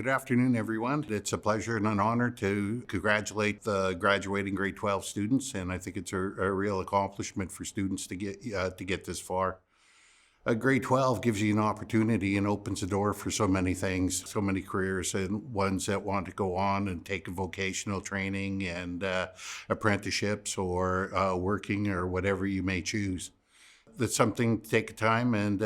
Good afternoon, everyone. It's a pleasure and an honor to congratulate the graduating grade 12 students, and I think it's a real accomplishment for students to get this far. Grade 12 gives you an opportunity and opens the door for so many things, so many careers, and ones that want to go on and take vocational training and apprenticeships or working or whatever you may choose. That's something to take time and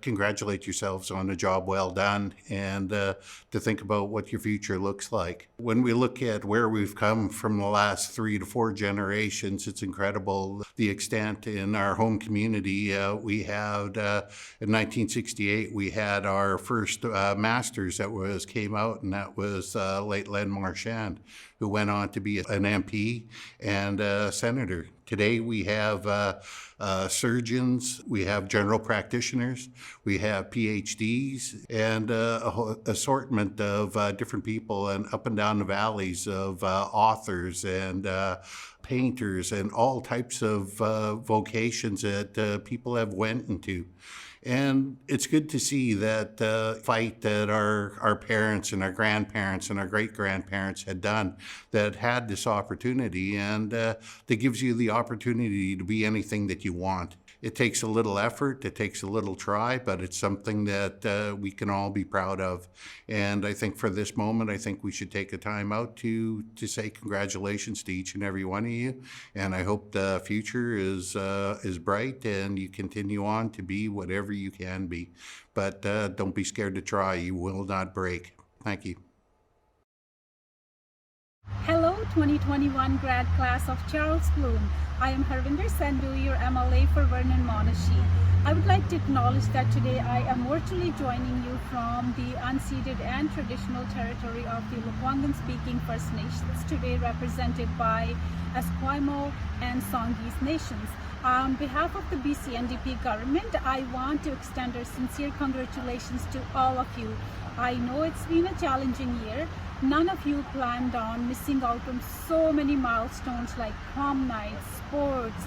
congratulate yourselves on a job well done and to think about what your future looks like. When we look at where we've come from the last 3 to 4 generations, it's incredible the extent in our home community. We had in 1968 we had our first masters that came out, and that was late Len Marchand, who went on to be an MP and a senator. Today we have surgeons, we have general practitioners, we have PhDs, and a whole assortment of different people, and up and down the valleys of authors and painters and all types of vocations that people have went into. And it's good to see that fight that our parents and our grandparents and our great-grandparents had done, that had this opportunity, and that gives you the opportunity to be anything that you want. It takes a little effort, it takes a little try, but it's something that we can all be proud of. And I think for this moment, I think we should take a time out to say congratulations to each and every one of you. And I hope the future is bright and you continue on to be whatever you can be. But don't be scared to try. You will not break. Thank you. Hello 2021 grad class of Charles Bloom. I am Harvinder Sandhu, your MLA for Vernon Monashi. I would like to acknowledge that today I am virtually joining you from the unceded and traditional territory of the Lekwungen-speaking First Nations, today represented by Esquimalt and Songhees nations. On behalf of the BC NDP government, I want to extend our sincere congratulations to all of you. I know it's been a challenging year. None of you planned on missing out on so many milestones like prom nights, sports,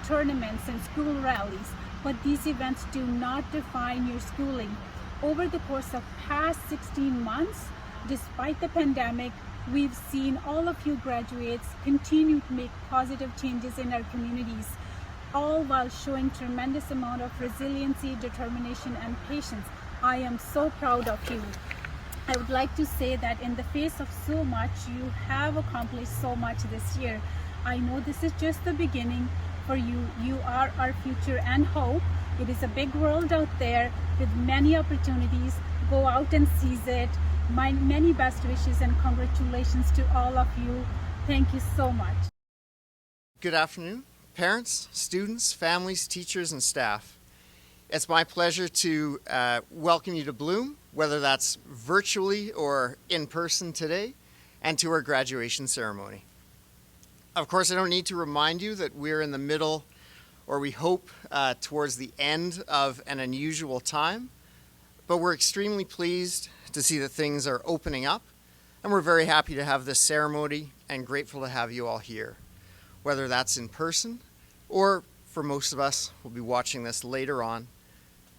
tournaments, and school rallies. But these events do not define your schooling. Over the course of past 16 months, despite the pandemic, we've seen all of you graduates continue to make positive changes in our communities, all while showing tremendous amount of resiliency, determination, and patience. I am so proud of you. I would like to say that in the face of so much, you have accomplished so much this year. I know this is just the beginning for you. You are our future and hope. It is a big world out there with many opportunities. Go out and seize it. My many best wishes and congratulations to all of you. Thank you so much. Good afternoon, parents, students, families, teachers, and staff. It's my pleasure to welcome you to Bloom, whether that's virtually or in person today, and to our graduation ceremony. Of course, I don't need to remind you that we're in the middle, or we hope towards the end of an unusual time, but we're extremely pleased to see that things are opening up, and we're very happy to have this ceremony and grateful to have you all here, whether that's in person or, for most of us, we'll be watching this later on,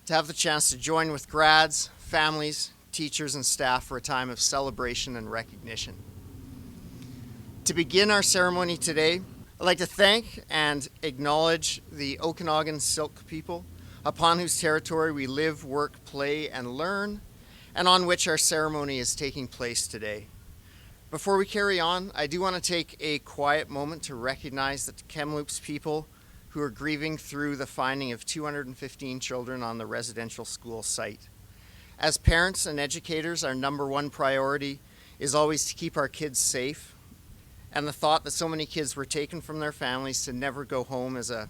to have the chance to join with grads, families, teachers, and staff for a time of celebration and recognition. To begin our ceremony today, I'd like to thank and acknowledge the Okanagan Syilx people, upon whose territory we live, work, play, and learn, and on which our ceremony is taking place today. Before we carry on, I do want to take a quiet moment to recognize the Kamloops people who are grieving through the finding of 215 children on the residential school site. As parents and educators, our number one priority is always to keep our kids safe, and the thought that so many kids were taken from their families to never go home is a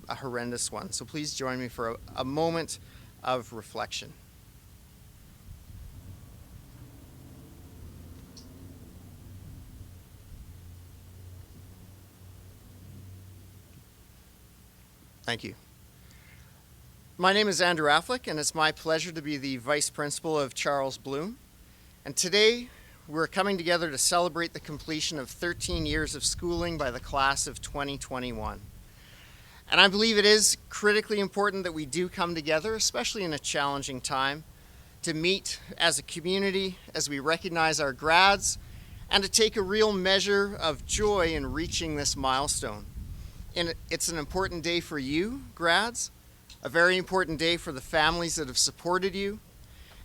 horrendous one. So please join me for a moment of reflection. Thank you. My name is Andrew Affleck, and it's my pleasure to be the Vice Principal of Charles Bloom. And today, we're coming together to celebrate the completion of 13 years of schooling by the class of 2021. And I believe it is critically important that we do come together, especially in a challenging time, to meet as a community as we recognize our grads, and to take a real measure of joy in reaching this milestone. And it's an important day for you, grads, a very important day for the families that have supported you,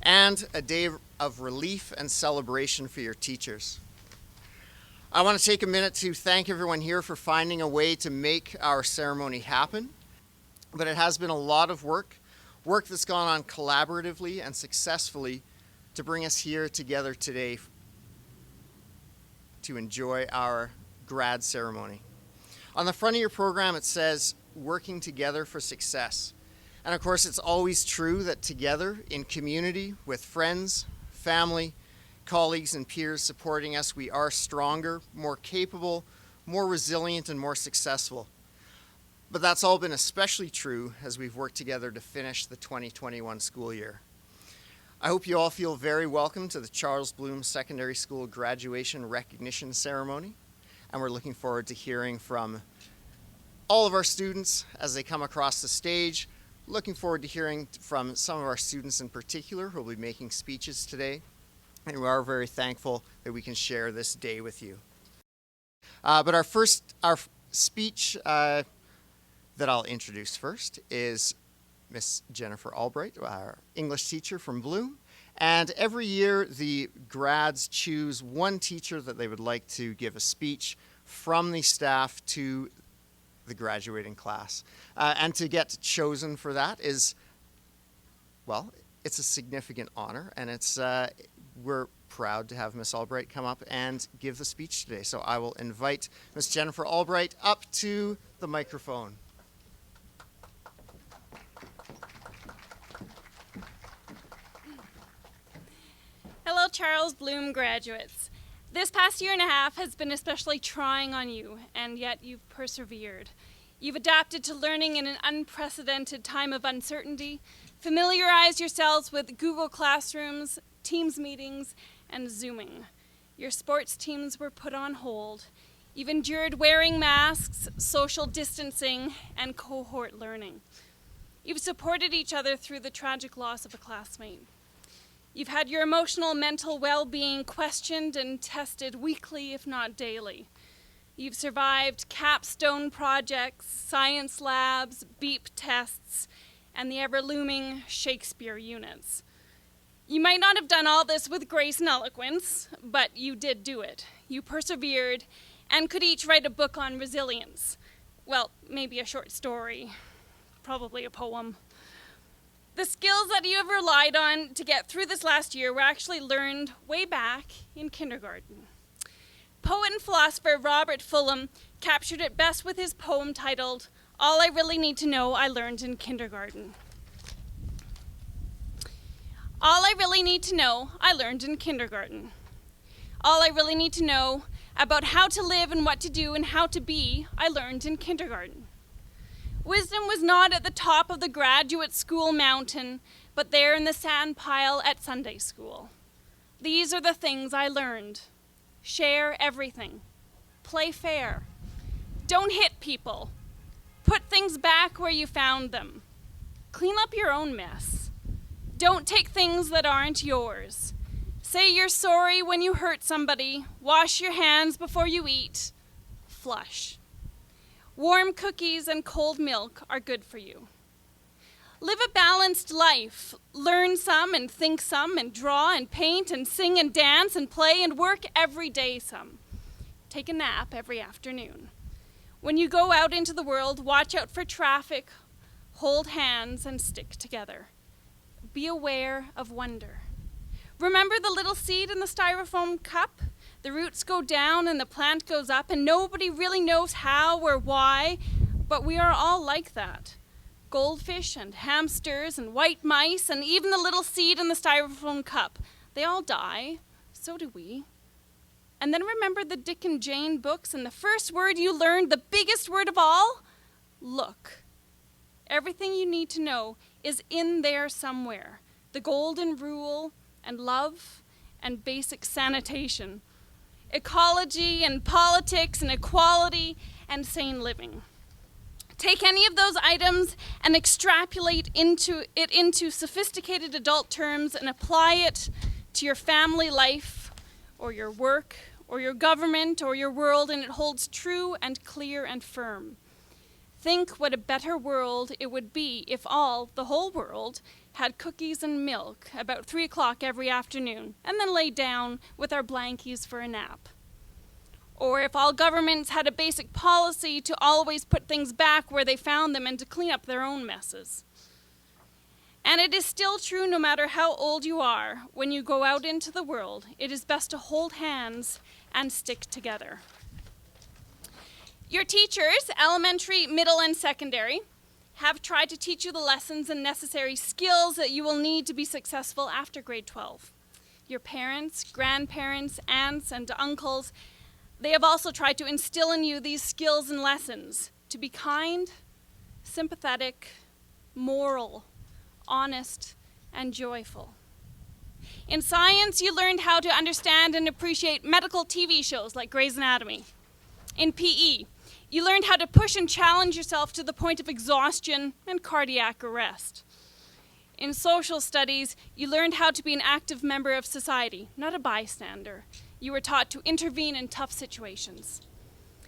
and a day of relief and celebration for your teachers. I want to take a minute to thank everyone here for finding a way to make our ceremony happen, but it has been a lot of work that's gone on collaboratively and successfully to bring us here together today to enjoy our grad ceremony. On the front of your program it says, working together for success. And of course it's always true that together in community with friends, family, colleagues and peers supporting us, we are stronger, more capable, more resilient and more successful. But that's all been especially true as we've worked together to finish the 2021 school year. I hope you all feel very welcome to the Charles Bloom Secondary School Graduation Recognition Ceremony, and we're looking forward to hearing from all of our students as they come across the stage. Looking forward to hearing from some of our students in particular who will be making speeches today, and we are very thankful that we can share this day with you. But our speech that I'll introduce first is Miss Jennifer Albright, our English teacher from Bloom. And every year the grads choose one teacher that they would like to give a speech from the staff to the graduating class. And to get chosen for that is, well, it's a significant honor, and we're proud to have Miss Albright come up and give the speech today. So I will invite Miss Jennifer Albright up to the microphone. Hello, Charles Bloom graduates. This past year and a half has been especially trying on you, and yet you've persevered. You've adapted to learning in an unprecedented time of uncertainty, familiarized yourselves with Google Classrooms, Teams meetings, and Zooming. Your sports teams were put on hold. You've endured wearing masks, social distancing, and cohort learning. You've supported each other through the tragic loss of a classmate. You've had your emotional, mental well-being questioned and tested weekly, if not daily. You've survived capstone projects, science labs, beep tests, and the ever-looming Shakespeare units. You might not have done all this with grace and eloquence, but you did do it. You persevered and could each write a book on resilience. Well, maybe a short story, probably a poem. The skills that you have relied on to get through this last year were actually learned way back in kindergarten. Poet and philosopher Robert Fulghum captured it best with his poem titled, "All I Really Need to Know I Learned in Kindergarten." All I really need to know I learned in kindergarten. All I really need to know about how to live and what to do and how to be, I learned in kindergarten. Wisdom was not at the top of the graduate school mountain, but there in the sand pile at Sunday school. These are the things I learned. Share everything. Play fair. Don't hit people. Put things back where you found them. Clean up your own mess. Don't take things that aren't yours. Say you're sorry when you hurt somebody. Wash your hands before you eat. Flush. Warm cookies and cold milk are good for you. Live a balanced life. Learn some and think some and draw and paint and sing and dance and play and work every day some. Take a nap every afternoon. When you go out into the world, watch out for traffic, hold hands and stick together. Be aware of wonder. Remember the little seed in the styrofoam cup? The roots go down and the plant goes up, and nobody really knows how or why, but we are all like that. Goldfish and hamsters and white mice and even the little seed in the styrofoam cup. They all die. So do we. And then remember the Dick and Jane books, and the first word you learned, the biggest word of all? Look. Everything you need to know is in there somewhere. The golden rule and love and basic sanitation. Ecology and politics and equality and sane living. Take any of those items and extrapolate into sophisticated adult terms and apply it to your family life or your work or your government or your world, and it holds true and clear and firm. Think what a better world it would be if the whole world, had cookies and milk about 3 o'clock every afternoon and then lay down with our blankies for a nap. Or if all governments had a basic policy to always put things back where they found them and to clean up their own messes. And it is still true no matter how old you are, when you go out into the world, it is best to hold hands and stick together. Your teachers, elementary, middle, and secondary, have tried to teach you the lessons and necessary skills that you will need to be successful after grade 12. Your parents, grandparents, aunts, and uncles, they have also tried to instill in you these skills and lessons to be kind, sympathetic, moral, honest, and joyful. In science, you learned how to understand and appreciate medical TV shows like Grey's Anatomy. In PE, you learned how to push and challenge yourself to the point of exhaustion and cardiac arrest. In social studies, you learned how to be an active member of society, not a bystander. You were taught to intervene in tough situations.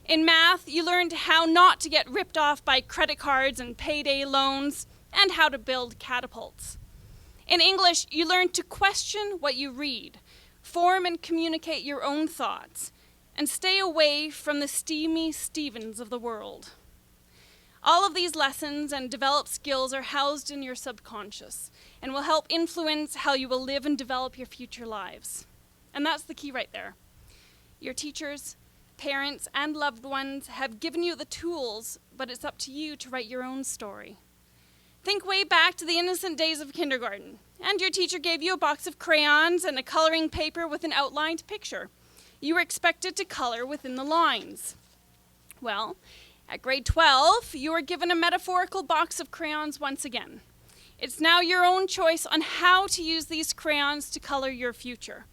In math, you learned how not to get ripped off by credit cards and payday loans, and how to build catapults. In English, you learned to question what you read, form and communicate your own thoughts, and stay away from the steamy Stevens of the world. All of these lessons and developed skills are housed in your subconscious and will help influence how you will live and develop your future lives. And that's the key right there. Your teachers, parents, and loved ones have given you the tools, but it's up to you to write your own story. Think way back to the innocent days of kindergarten, and your teacher gave you a box of crayons and a coloring paper with an outlined picture. You were expected to color within the lines. Well, at grade 12, you were given a metaphorical box of crayons once again. It's now your own choice on how to use these crayons to color your future.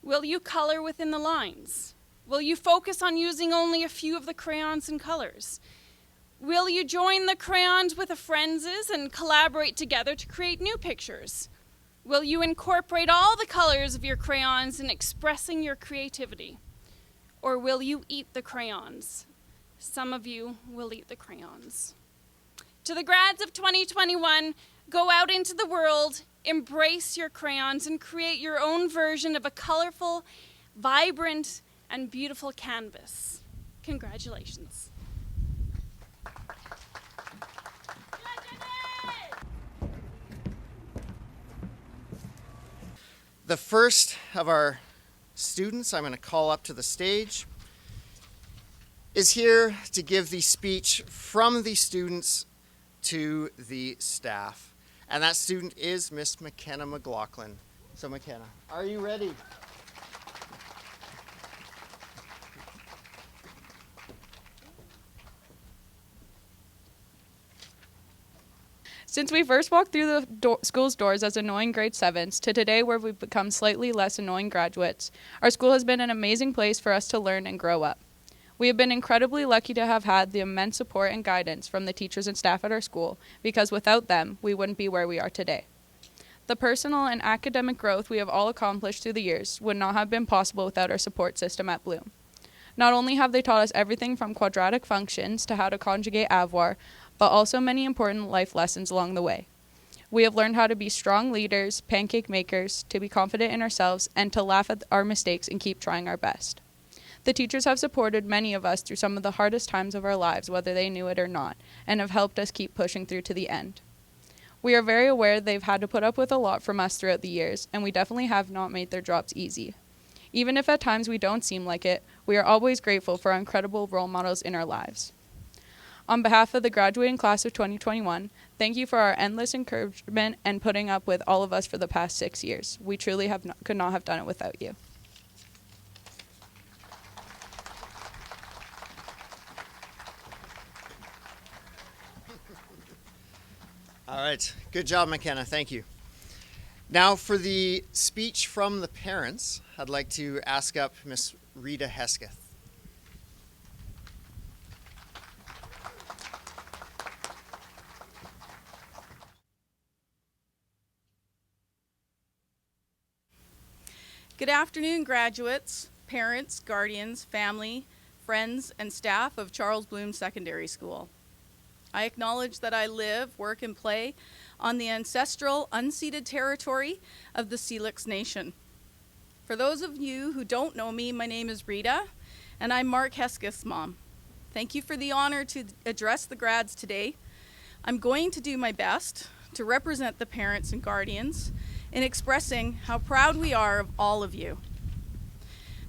Will you color within the lines? Will you focus on using only a few of the crayons and colors? Will you join the crayons with a friends' and collaborate together to create new pictures? Will you incorporate all the colors of your crayons in expressing your creativity? Or will you eat the crayons? Some of you will eat the crayons. To the grads of 2021, go out into the world, embrace your crayons, and create your own version of a colorful, vibrant, and beautiful canvas. Congratulations. The first of our students I'm going to call up to the stage is here to give the speech from the students to the staff. And that student is Miss McKenna McLaughlin. So McKenna, are you ready? Since we first walked through the school's doors as annoying grade 7s to today where we've become slightly less annoying graduates, our school has been an amazing place for us to learn and grow up. We have been incredibly lucky to have had the immense support and guidance from the teachers and staff at our school, because without them, we wouldn't be where we are today. The personal and academic growth we have all accomplished through the years would not have been possible without our support system at Bloom. Not only have they taught us everything from quadratic functions to how to conjugate avoir, but also many important life lessons along the way. We have learned how to be strong leaders, pancake makers, to be confident in ourselves, and to laugh at our mistakes and keep trying our best. The teachers have supported many of us through some of the hardest times of our lives, whether they knew it or not, and have helped us keep pushing through to the end. We are very aware they've had to put up with a lot from us throughout the years, and we definitely have not made their jobs easy. Even if at times we don't seem like it, we are always grateful for our incredible role models in our lives. On behalf of the graduating class of 2021, thank you for our endless encouragement and putting up with all of us for the past 6 years. We truly could not have done it without you. All right, good job, McKenna, thank you. Now for the speech from the parents, I'd like to ask up Miss Rita Hesketh. Good afternoon, graduates, parents, guardians, family, friends, and staff of Charles Bloom Secondary School. I acknowledge that I live, work, and play on the ancestral, unceded territory of the Syilx Nation. For those of you who don't know me, my name is Rita, and I'm Mark Hesketh's mom. Thank you for the honor to address the grads today. I'm going to do my best to represent the parents and guardians in expressing how proud we are of all of you.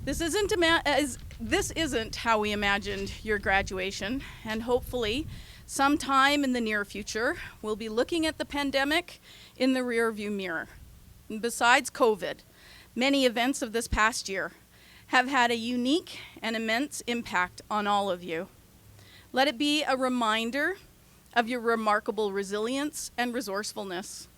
This isn't how we imagined your graduation, and hopefully sometime in the near future, we'll be looking at the pandemic in the rearview mirror. And besides COVID, many events of this past year have had a unique and immense impact on all of you. Let it be a reminder of your remarkable resilience and resourcefulness.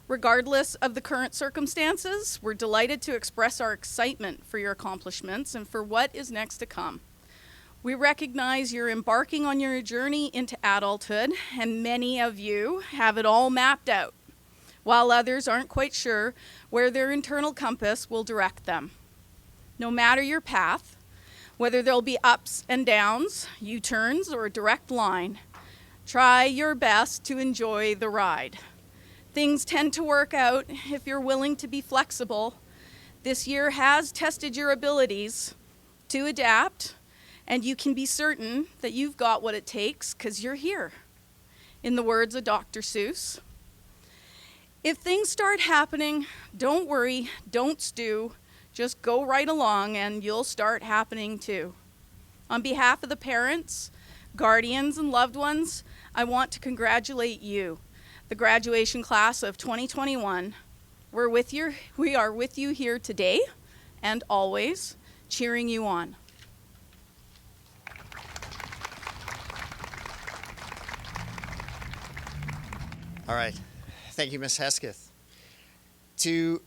Regardless of the current circumstances, we're delighted to express our excitement for your accomplishments and for what is next to come. We recognize you're embarking on your journey into adulthood, and many of you have it all mapped out, while others aren't quite sure where their internal compass will direct them. No matter your path, whether there'll be ups and downs, U-turns, or a direct line, try your best to enjoy the ride. Things tend to work out if you're willing to be flexible. This year has tested your abilities to adapt, and you can be certain that you've got what it takes because you're here. In the words of Dr. Seuss, if things start happening, don't worry, don't stew, just go right along and you'll start happening too. On behalf of the parents, guardians, and loved ones, I want to congratulate you, the graduation class of 2021. We are with you here today and always, cheering you on. All right. Thank you, Ms. Hesketh. To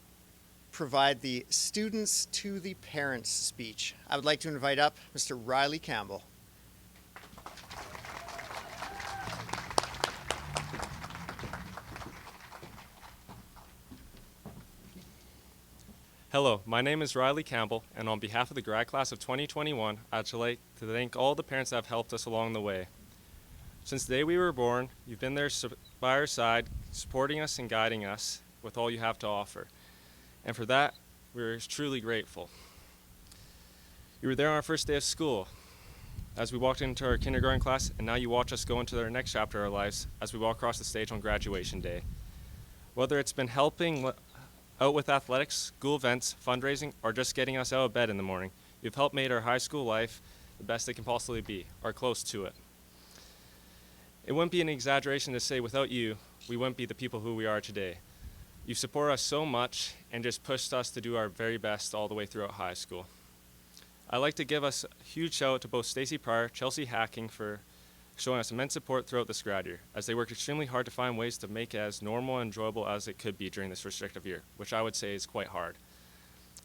provide the students to the parents speech, I would like to invite up Mr. Riley Campbell. Hello, my name is Riley Campbell, and on behalf of the grad class of 2021, I'd like to thank all the parents that have helped us along the way. Since the day we were born, you've been there by our side, supporting us and guiding us with all you have to offer. And for that, we're truly grateful. You were there on our first day of school, as we walked into our kindergarten class, and now you watch us go into our next chapter of our lives as we walk across the stage on graduation day. Whether it's been helping out with athletics, school events, fundraising, or just getting us out of bed in the morning, you've helped make our high school life the best it can possibly be, or close to it. It wouldn't be an exaggeration to say without you, we wouldn't be the people who we are today. You support us so much and just pushed us to do our very best all the way throughout high school. I'd like to give us a huge shout out to both Stacy Pryor, Chelsea Hacking for showing us immense support throughout this grad year, as they worked extremely hard to find ways to make it as normal and enjoyable as it could be during this restrictive year, which I would say is quite hard.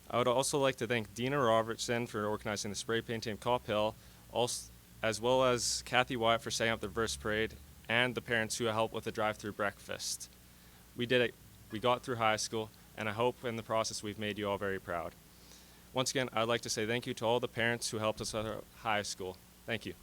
I would also like to thank Dina Robertson for organizing the spray painting of Cop Hill, as well as Kathy Wyatt for setting up the Verse Parade, and the parents who helped with the drive-through breakfast. We did it. We got through high school, and I hope in the process we've made you all very proud. Once again, I'd like to say thank you to all the parents who helped us at our high school. Thank you.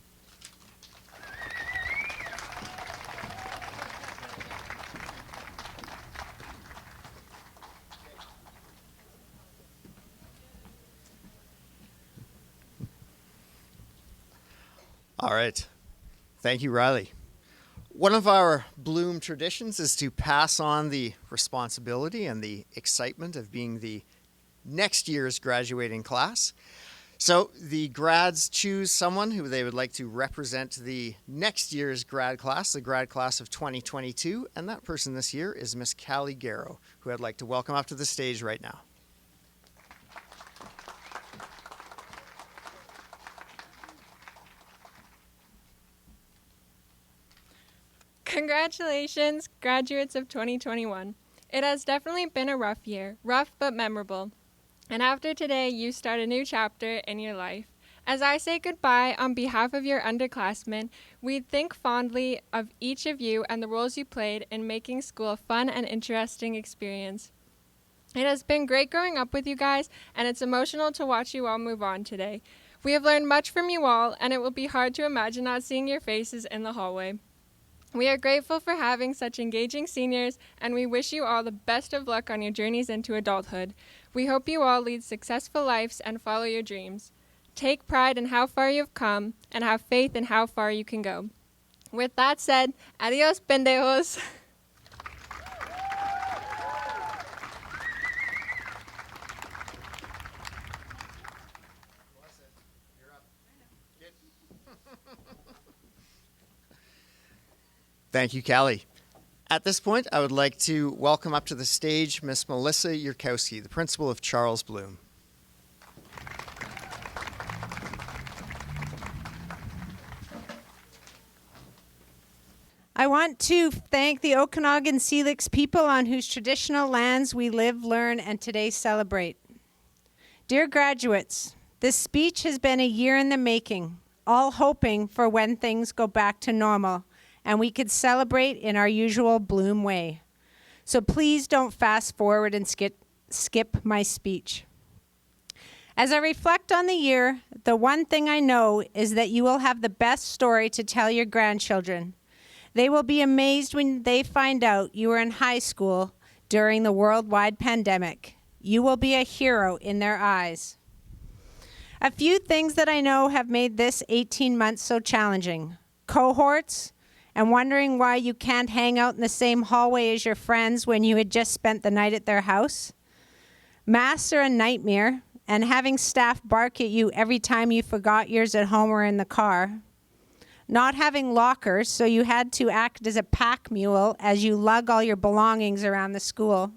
All right. Thank you, Riley. One of our Bloom traditions is to pass on the responsibility and the excitement of being the next year's graduating class. So the grads choose someone who they would like to represent the next year's grad class, the grad class of 2022, and that person this year is Miss Callie Garrow, who I'd like to welcome up to the stage right now. Congratulations, graduates of 2021. It has definitely been a rough year, rough but memorable. And after today, you start a new chapter in your life. As I say goodbye on behalf of your underclassmen, we think fondly of each of you and the roles you played in making school a fun and interesting experience. It has been great growing up with you guys, and it's emotional to watch you all move on today. We have learned much from you all, and it will be hard to imagine not seeing your faces in the hallway. We are grateful for having such engaging seniors, and we wish you all the best of luck on your journeys into adulthood. We hope you all lead successful lives and follow your dreams. Take pride in how far you've come, and have faith in how far you can go. With that said, adios, pendejos. Thank you, Callie. At this point, I would like to welcome up to the stage Miss Melissa Yurkowski, the principal of Charles Bloom. I want to thank the Okanagan Syilx people on whose traditional lands we live, learn, and today celebrate. Dear graduates, this speech has been a year in the making, all hoping for when things go back to normal and we could celebrate in our usual Bloom way. So please don't fast forward and skip my speech. As I reflect on the year, the one thing I know is that you will have the best story to tell your grandchildren. They will be amazed when they find out you were in high school during the worldwide pandemic. You will be a hero in their eyes. A few things that I know have made this 18 months so challenging. Cohorts, and wondering why you can't hang out in the same hallway as your friends when you had just spent the night at their house. Masks are a nightmare, and having staff bark at you every time you forgot yours at home or in the car. Not having lockers, so you had to act as a pack mule as you lug all your belongings around the school.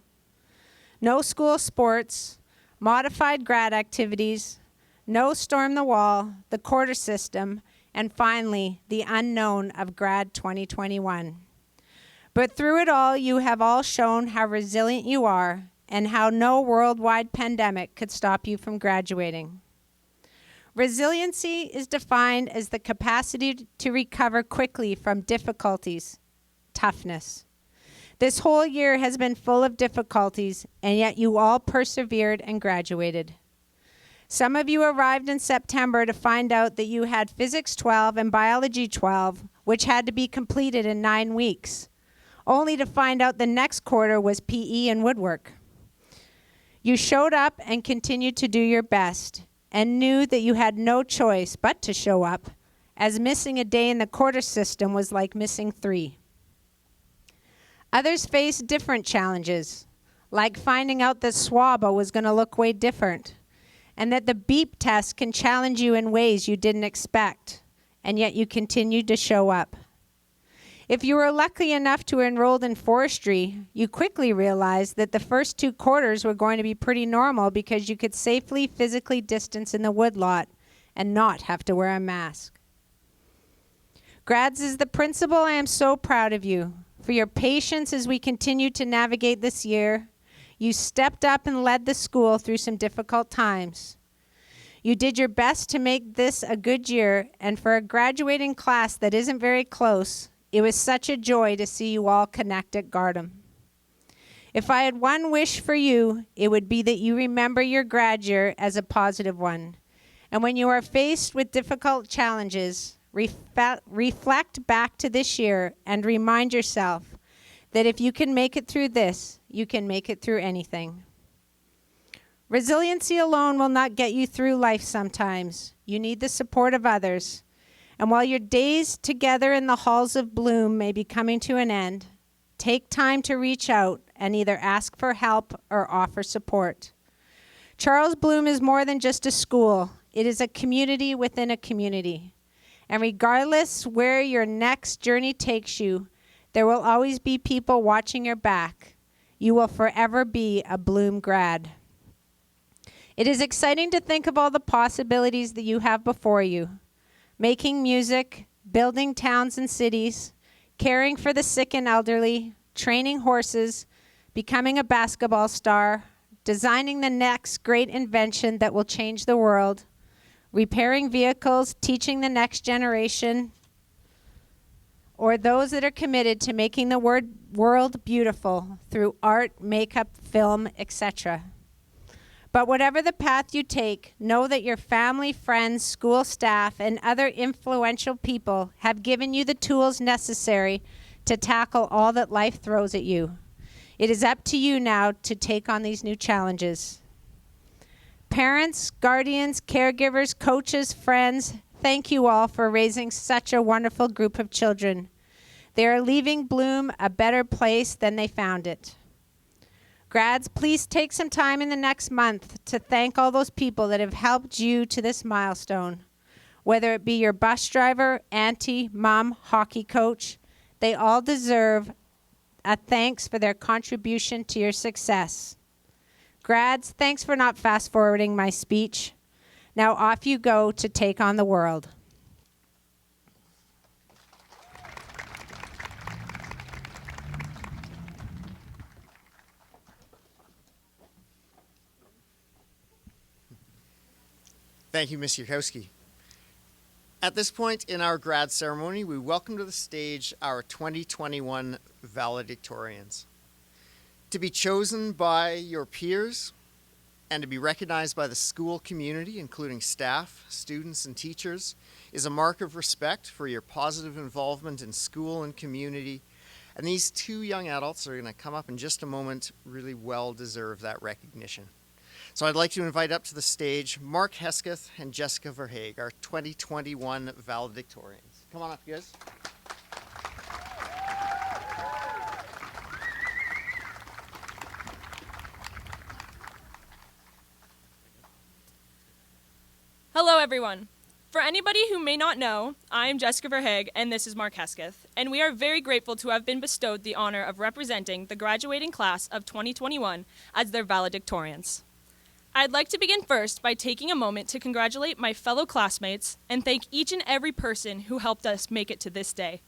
No school sports, modified grad activities, no storm the wall, the quarter system, and finally, the unknown of grad 2021. But through it all, you have all shown how resilient you are and how no worldwide pandemic could stop you from graduating. Resiliency is defined as the capacity to recover quickly from difficulties, toughness. This whole year has been full of difficulties, and yet you all persevered and graduated. Some of you arrived in September to find out that you had Physics 12 and Biology 12, which had to be completed in 9 weeks, only to find out the next quarter was PE and woodwork. You showed up and continued to do your best, and knew that you had no choice but to show up, as missing a day in the quarter system was like missing 3. Others faced different challenges, like finding out that SWABA was going to look way different, and that the BEEP test can challenge you in ways you didn't expect, and yet you continued to show up. If you were lucky enough to enroll in forestry, you quickly realized that the first 2 quarters were going to be pretty normal because you could safely physically distance in the woodlot and not have to wear a mask. Grads, as the principal, I am so proud of you for your patience as we continue to navigate this year. You stepped up and led the school through some difficult times. You did your best to make this a good year, and for a graduating class that isn't very close, it was such a joy to see you all connect at Gardam. If I had one wish for you, it would be that you remember your grad year as a positive one. And when you are faced with difficult challenges, reflect back to this year and remind yourself that if you can make it through this, you can make it through anything. Resiliency alone will not get you through life sometimes. You need the support of others. And while your days together in the halls of Bloom may be coming to an end, take time to reach out and either ask for help or offer support. Charles Bloom is more than just a school. It is a community within a community. And regardless where your next journey takes you, there will always be people watching your back. You will forever be a Bloom grad. It is exciting to think of all the possibilities that you have before you. Making music, building towns and cities, caring for the sick and elderly, training horses, becoming a basketball star, designing the next great invention that will change the world, repairing vehicles, teaching the next generation, or or those that are committed to making the world beautiful through art, makeup, film, etc. But whatever the path you take, know that your family, friends, school staff, and other influential people have given you the tools necessary to tackle all that life throws at you. It is up to you now to take on these new challenges. Parents, guardians, caregivers, coaches, friends, thank you all for raising such a wonderful group of children. They are leaving Bloom a better place than they found it. Grads, please take some time in the next month to thank all those people that have helped you to this milestone. Whether it be your bus driver, auntie, mom, hockey coach, they all deserve a thanks for their contribution to your success. Grads, thanks for not fast-forwarding my speech. Now off you go to take on the world. Thank you, Ms. Yurkowski. At this point in our grad ceremony, we welcome to the stage our 2021 valedictorians. To be chosen by your peers and to be recognized by the school community, including staff, students, and teachers, is a mark of respect for your positive involvement in school and community. And these two young adults are going to come up in just a moment, really well deserve that recognition. So I'd like to invite up to the stage Mark Hesketh and Jessica Verhaeg, our 2021 valedictorians. Come on up, you guys. Hello, everyone. For anybody who may not know, I am Jessica Verhaeg, and this is Mark Hesketh, and we are very grateful to have been bestowed the honor of representing the graduating class of 2021 as their valedictorians. I'd like to begin first by taking a moment to congratulate my fellow classmates and thank each and every person who helped us make it to this day.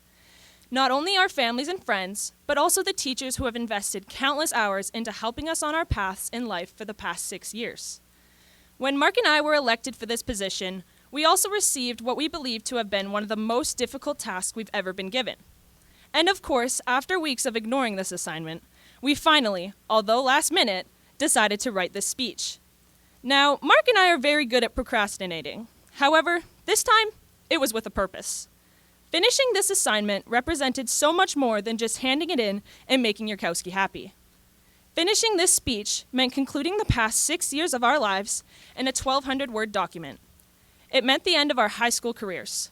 Not only our families and friends, but also the teachers who have invested countless hours into helping us on our paths in life for the past 6 years. When Mark and I were elected for this position, we also received what we believe to have been one of the most difficult tasks we've ever been given. And of course, after weeks of ignoring this assignment, we finally, although last minute, decided to write this speech. Now, Mark and I are very good at procrastinating. However, this time, it was with a purpose. Finishing this assignment represented so much more than just handing it in and making Yurkowski happy. Finishing this speech meant concluding the past 6 years of our lives in a 1,200-word document. It meant the end of our high school careers.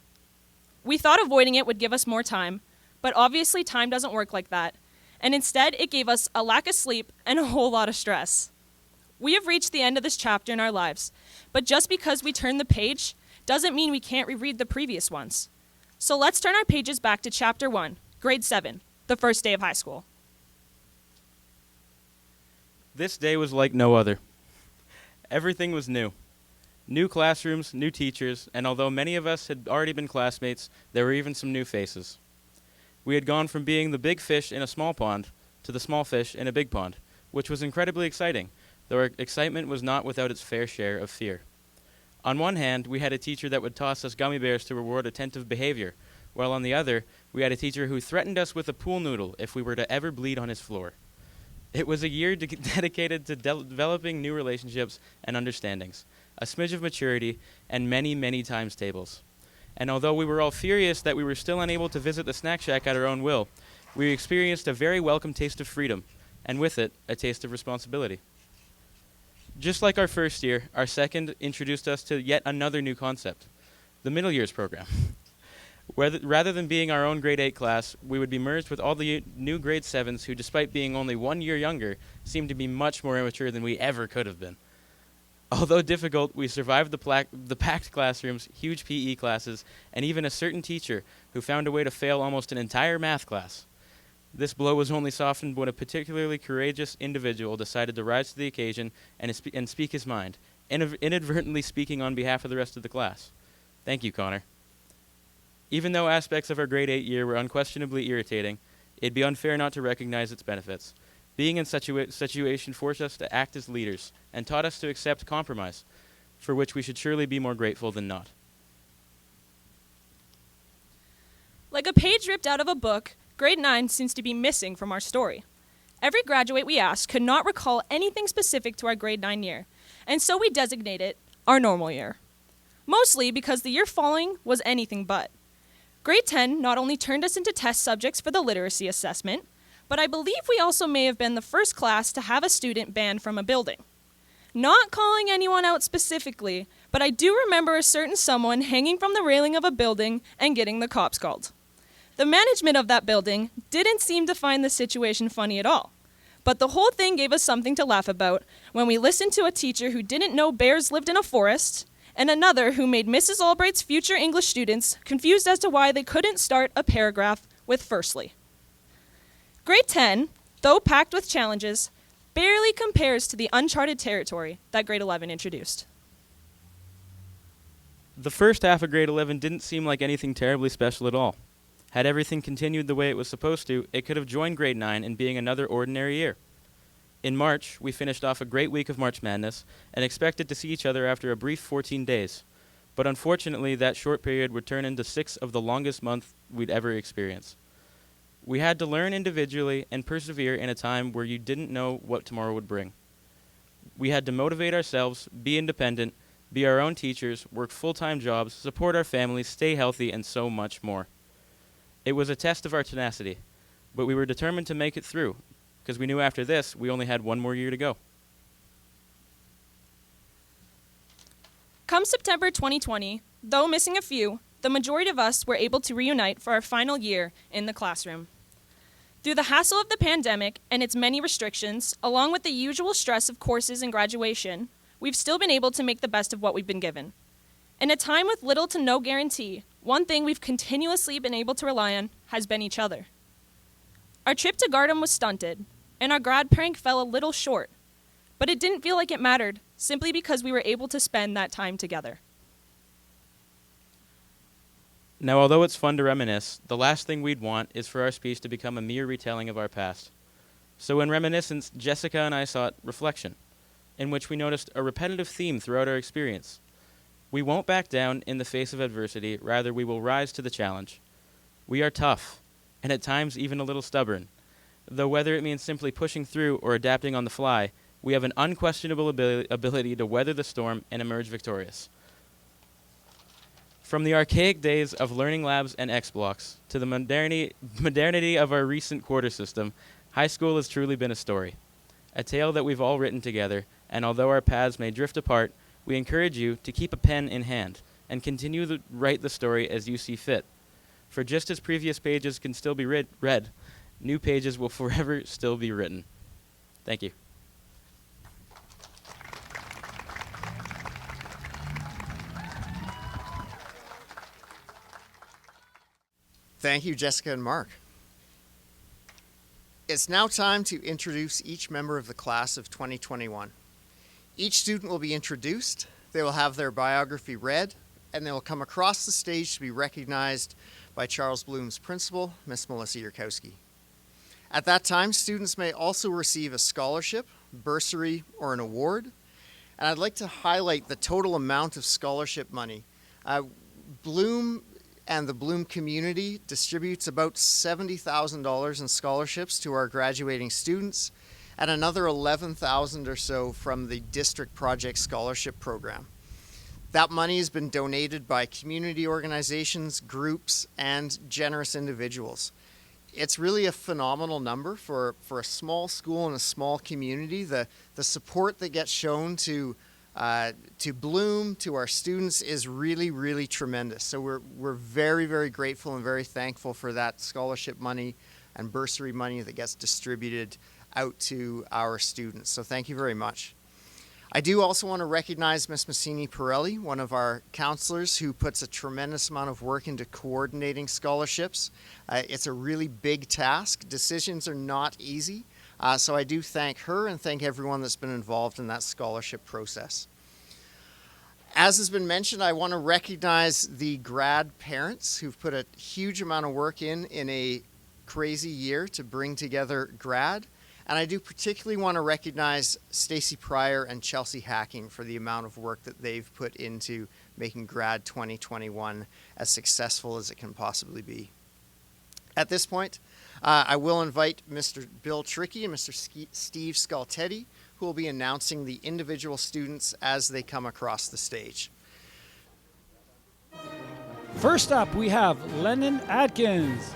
We thought avoiding it would give us more time, but obviously time doesn't work like that, and instead it gave us a lack of sleep and a whole lot of stress. We have reached the end of this chapter in our lives, but just because we turn the page doesn't mean we can't reread the previous ones. So let's turn our pages back to Chapter 1, Grade 7, the first day of high school. This day was like no other. Everything was new. New classrooms, new teachers, and although many of us had already been classmates, there were even some new faces. We had gone from being the big fish in a small pond to the small fish in a big pond, which was incredibly exciting, though our excitement was not without its fair share of fear. On one hand, we had a teacher that would toss us gummy bears to reward attentive behavior, while on the other, we had a teacher who threatened us with a pool noodle if we were to ever bleed on his floor. It was a year dedicated to developing new relationships and understandings, a smidge of maturity, and many, many times tables. And although we were all furious that we were still unable to visit the snack shack at our own will, we experienced a very welcome taste of freedom, and with it, a taste of responsibility. Just like our first year, our second introduced us to yet another new concept, the middle years program. Rather than being our own grade 8 class, we would be merged with all the new grade 7s who, despite being only 1 year younger, seemed to be much more immature than we ever could have been. Although difficult, we survived the packed classrooms, huge PE classes, and even a certain teacher who found a way to fail almost an entire math class. This blow was only softened when a particularly courageous individual decided to rise to the occasion and speak his mind, inadvertently speaking on behalf of the rest of the class. Thank you, Connor. Even though aspects of our grade 8 year were unquestionably irritating, it'd be unfair not to recognize its benefits. Being in such a situation forced us to act as leaders and taught us to accept compromise, for which we should surely be more grateful than not. Like a page ripped out of a book, grade 9 seems to be missing from our story. Every graduate we asked could not recall anything specific to our grade 9 year, and so we designate it our normal year. Mostly because the year following was anything but. Grade 10 not only turned us into test subjects for the literacy assessment, but I believe we also may have been the first class to have a student banned from a building. Not calling anyone out specifically, but I do remember a certain someone hanging from the railing of a building and getting the cops called. The management of that building didn't seem to find the situation funny at all. But the whole thing gave us something to laugh about when we listened to a teacher who didn't know bears lived in a forest, and another who made Mrs. Albright's future English students confused as to why they couldn't start a paragraph with firstly. Grade 10, though packed with challenges, barely compares to the uncharted territory that grade 11 introduced. The first half of grade 11 didn't seem like anything terribly special at all. Had everything continued the way it was supposed to, it could have joined grade 9 in being another ordinary year. In March, we finished off a great week of March Madness and expected to see each other after a brief 14 days. But unfortunately, that short period would turn into 6 of the longest month we'd ever experienced. We had to learn individually and persevere in a time where you didn't know what tomorrow would bring. We had to motivate ourselves, be independent, be our own teachers, work full-time jobs, support our families, stay healthy, and so much more. It was a test of our tenacity, but we were determined to make it through, because we knew after this we only had one more year to go. Come September 2020, though missing a few, the majority of us were able to reunite for our final year in the classroom. Through the hassle of the pandemic and its many restrictions, along with the usual stress of courses and graduation, we've still been able to make the best of what we've been given. In a time with little to no guarantee, one thing we've continuously been able to rely on has been each other. Our trip to Garden was stunted, and our grad prank fell a little short, but it didn't feel like it mattered, simply because we were able to spend that time together. Now, although it's fun to reminisce, the last thing we'd want is for our speech to become a mere retelling of our past. So in reminiscence, Jessica and I sought reflection, in which we noticed a repetitive theme throughout our experience. We won't back down in the face of adversity, rather we will rise to the challenge. We are tough, and at times even a little stubborn, though whether it means simply pushing through or adapting on the fly, we have an unquestionable ability to weather the storm and emerge victorious. From the archaic days of learning labs and X blocks to the modernity of our recent quarter system, high school has truly been a story, a tale that we've all written together, and although our paths may drift apart, we encourage you to keep a pen in hand and continue to write the story as you see fit. For just as previous pages can still be read, new pages will forever still be written. Thank you. Thank you, Jessica and Mark. It's now time to introduce each member of the class of 2021. Each student will be introduced, they will have their biography read, and they will come across the stage to be recognized by Charles Bloom's principal, Miss Melissa Yurkowski. At that time, students may also receive a scholarship, bursary, or an award. And I'd like to highlight the total amount of scholarship money. Bloom and the Bloom community distributes about $70,000 in scholarships to our graduating students and another $11,000 or so from the District Project Scholarship Program. That money has been donated by community organizations, groups, and generous individuals. It's really a phenomenal number for a small school and a small community. The support that gets shown to Bloom, to our students, is really, really tremendous. So we're very, very grateful and very thankful for that scholarship money and bursary money that gets distributed out to our students. So thank you very much. I do also want to recognize Ms. Massini Pirelli, one of our counselors who puts a tremendous amount of work into coordinating scholarships. It's a really big task. Decisions are not easy. So I do thank her and thank everyone that's been involved in that scholarship process. As has been mentioned, I want to recognize the grad parents who've put a huge amount of work in a crazy year to bring together grad. And I do particularly want to recognize Stacy Pryor and Chelsea Hacking for the amount of work that they've put into making grad 2021 as successful as it can possibly be. At this point, I will invite Mr. Bill Trickey and Mr. Steve Skaltetti, who will be announcing the individual students as they come across the stage. First up, we have Lennon Atkins.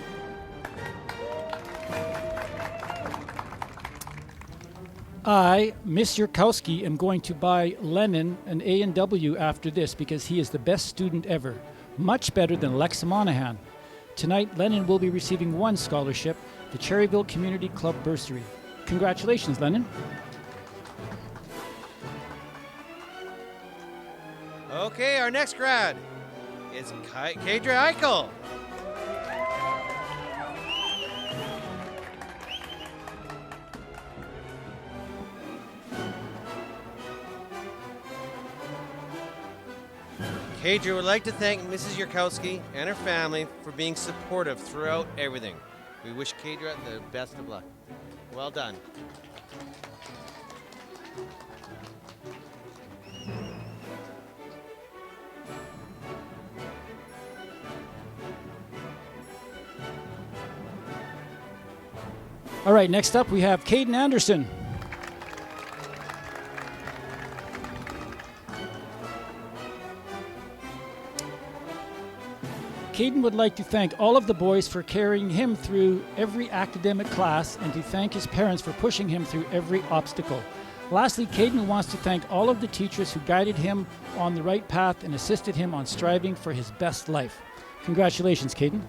I, Miss Yurkowski, am going to buy Lennon an A&W after this because he is the best student ever. Much better than Alexa Monahan. Tonight, Lennon will be receiving one scholarship, the Cherryville Community Club Bursary. Congratulations, Lennon. Okay, our next grad is Kadra Eichel. Kadra would like to thank Mrs. Yurkowski and her family for being supportive throughout everything. We wish Kadra the best of luck. Well done. All right, next up we have Caden Anderson. Caden would like to thank all of the boys for carrying him through every academic class and to thank his parents for pushing him through every obstacle. Lastly, Caden wants to thank all of the teachers who guided him on the right path and assisted him on striving for his best life. Congratulations, Caden.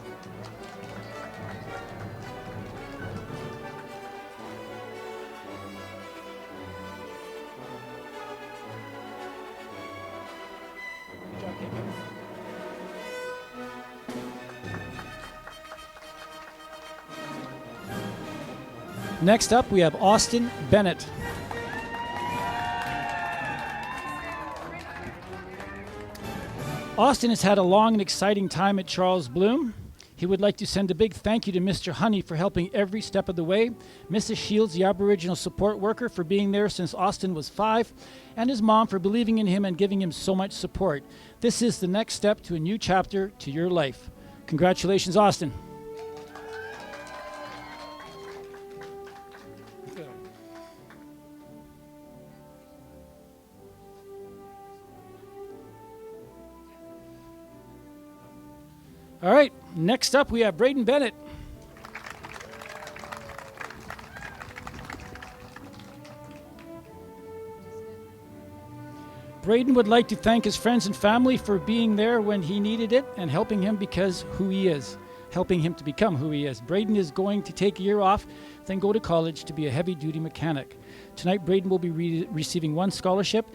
Next up, we have Austin Bennett. Austin has had a long and exciting time at Charles Bloom. He would like to send a big thank you to Mr. Honey for helping every step of the way, Mrs. Shields, the Aboriginal support worker, for being there since Austin was 5, and his mom for believing in him and giving him so much support. This is the next step to a new chapter to your life. Congratulations, Austin. All right, next up we have Braden Bennett. Braden would like to thank his friends and family for being there when he needed it and helping him because who he is, helping him to become who he is. Braden is going to take a year off, then go to college to be a heavy-duty mechanic. Tonight, Braden will be receiving one scholarship,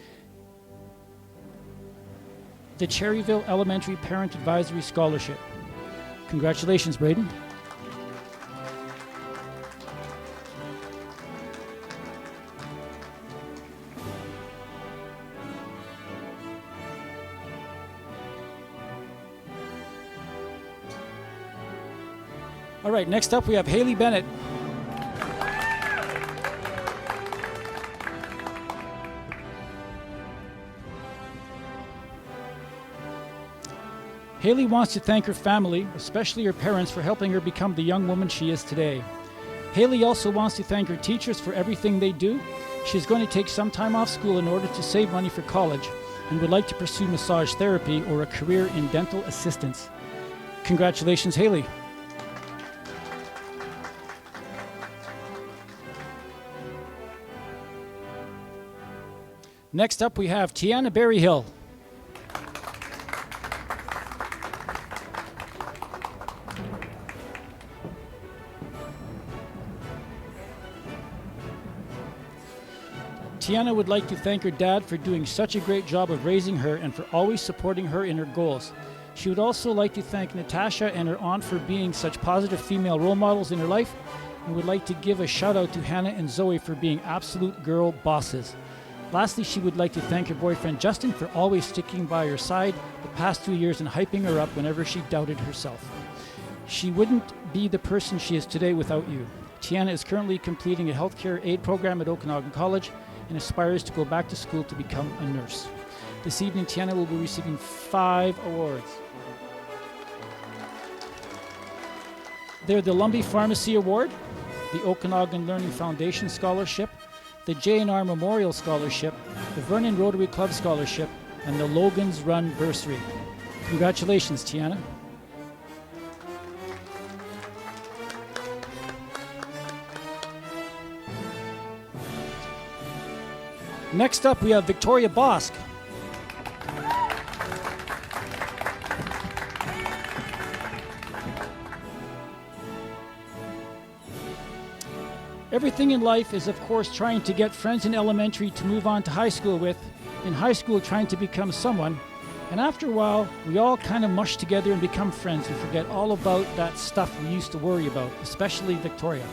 the Cherryville Elementary Parent Advisory Scholarship. Congratulations, Braden. All right, next up we have Haley Bennett. Haley wants to thank her family, especially her parents, for helping her become the young woman she is today. Haley also wants to thank her teachers for everything they do. She's going to take some time off school in order to save money for college and would like to pursue massage therapy or a career in dental assistance. Congratulations, Haley. Next up, we have Tiana Berryhill. Tiana would like to thank her dad for doing such a great job of raising her and for always supporting her in her goals. She would also like to thank Natasha and her aunt for being such positive female role models in her life, and would like to give a shout out to Hannah and Zoe for being absolute girl bosses. Lastly, she would like to thank her boyfriend Justin for always sticking by her side the past 2 years and hyping her up whenever she doubted herself. She wouldn't be the person she is today without you. Tiana is currently completing a healthcare aid program at Okanagan College and aspires to go back to school to become a nurse. This evening, Tiana will be receiving 5 awards. They're the Lumbee Pharmacy Award, the Okanagan Learning Foundation Scholarship, the J&R Memorial Scholarship, the Vernon Rotary Club Scholarship, and the Logan's Run Bursary. Congratulations, Tiana. Next up, we have Victoria Bosk. Everything in life is, of course, trying to get friends in elementary to move on to high school with, in high school trying to become someone, and after a while, we all kind of mush together and become friends and forget all about that stuff we used to worry about, especially Victoria.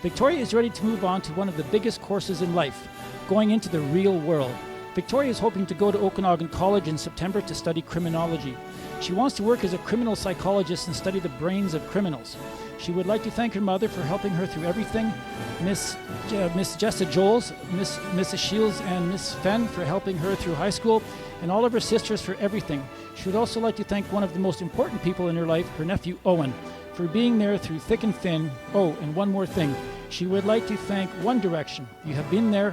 Victoria is ready to move on to one of the biggest courses in life, going into the real world. Victoria is hoping to go to Okanagan College in September to study criminology. She wants to work as a criminal psychologist and study the brains of criminals. She would like to thank her mother for helping her through everything, Miss Jessa Joels, Mrs. Shields, and Miss Fenn for helping her through high school, and all of her sisters for everything. She would also like to thank one of the most important people in her life, her nephew Owen, for being there through thick and thin. Oh, and one more thing. She would like to thank One Direction. You have been there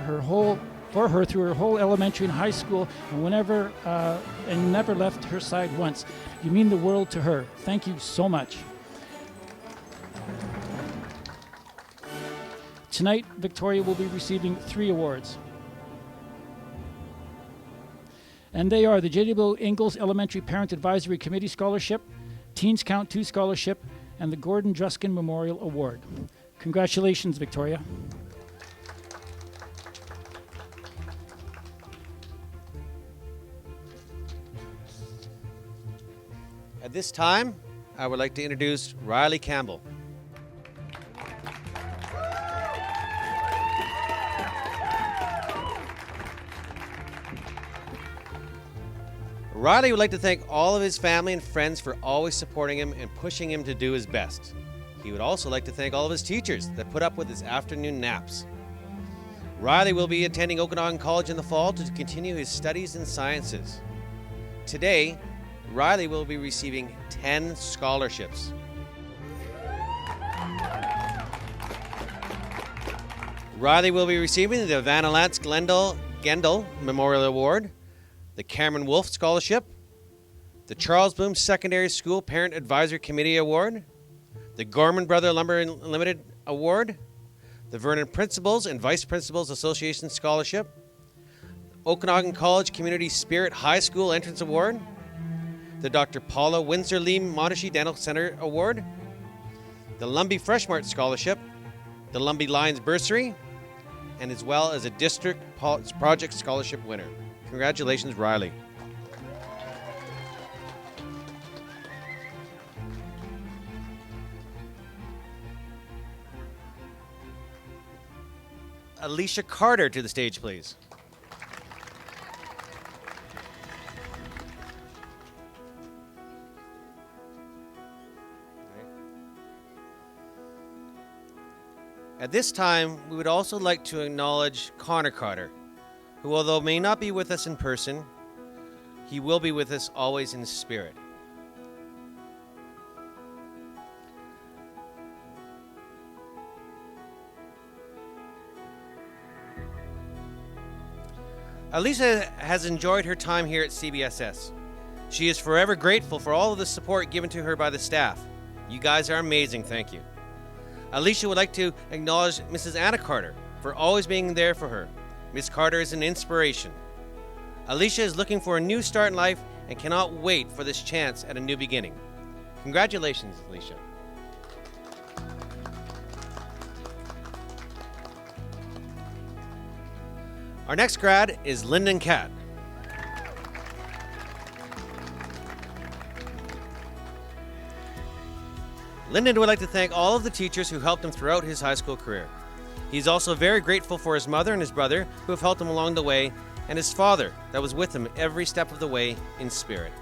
for her through her whole elementary and high school, and never left her side once. You mean the world to her. Thank you so much. Tonight, Victoria will be receiving 3 awards. And they are the J.W. Ingalls Elementary Parent Advisory Committee Scholarship, Teens Count 2 Scholarship, and the Gordon Druskin Memorial Award. Congratulations, Victoria. At this time, I would like to introduce Riley Campbell. Riley would like to thank all of his family and friends for always supporting him and pushing him to do his best. He would also like to thank all of his teachers that put up with his afternoon naps. Riley will be attending Okanagan College in the fall to continue his studies in sciences. Today, Riley will be receiving 10 scholarships. Riley will be receiving the Vanna Lance Gendel Memorial Award, the Cameron Wolfe Scholarship, the Charles Bloom Secondary School Parent Advisory Committee Award, the Gorman Brother Lumber Limited Award, the Vernon Principals and Vice Principals Association Scholarship, Okanagan College Community Spirit High School Entrance Award, the Dr. Paula Windsor Lee Monashee Dental Center Award, the Lumbee Fresh Mart Scholarship, the Lumbee Lions Bursary, and as well as a District Project Scholarship winner. Congratulations, Riley. Alicia Carter to the stage, please. At this time, we would also like to acknowledge Connor Carter, who, although may not be with us in person, he will be with us always in spirit. Alicia has enjoyed her time here at CBSS. She is forever grateful for all of the support given to her by the staff. You guys are amazing, thank you. Alicia would like to acknowledge Mrs. Anna Carter for always being there for her. Miss Carter is an inspiration. Alicia is looking for a new start in life and cannot wait for this chance at a new beginning. Congratulations, Alicia. Our next grad is Lyndon Catt. Lyndon would like to thank all of the teachers who helped him throughout his high school career. He's also very grateful for his mother and his brother who have helped him along the way, and his father that was with him every step of the way in spirit.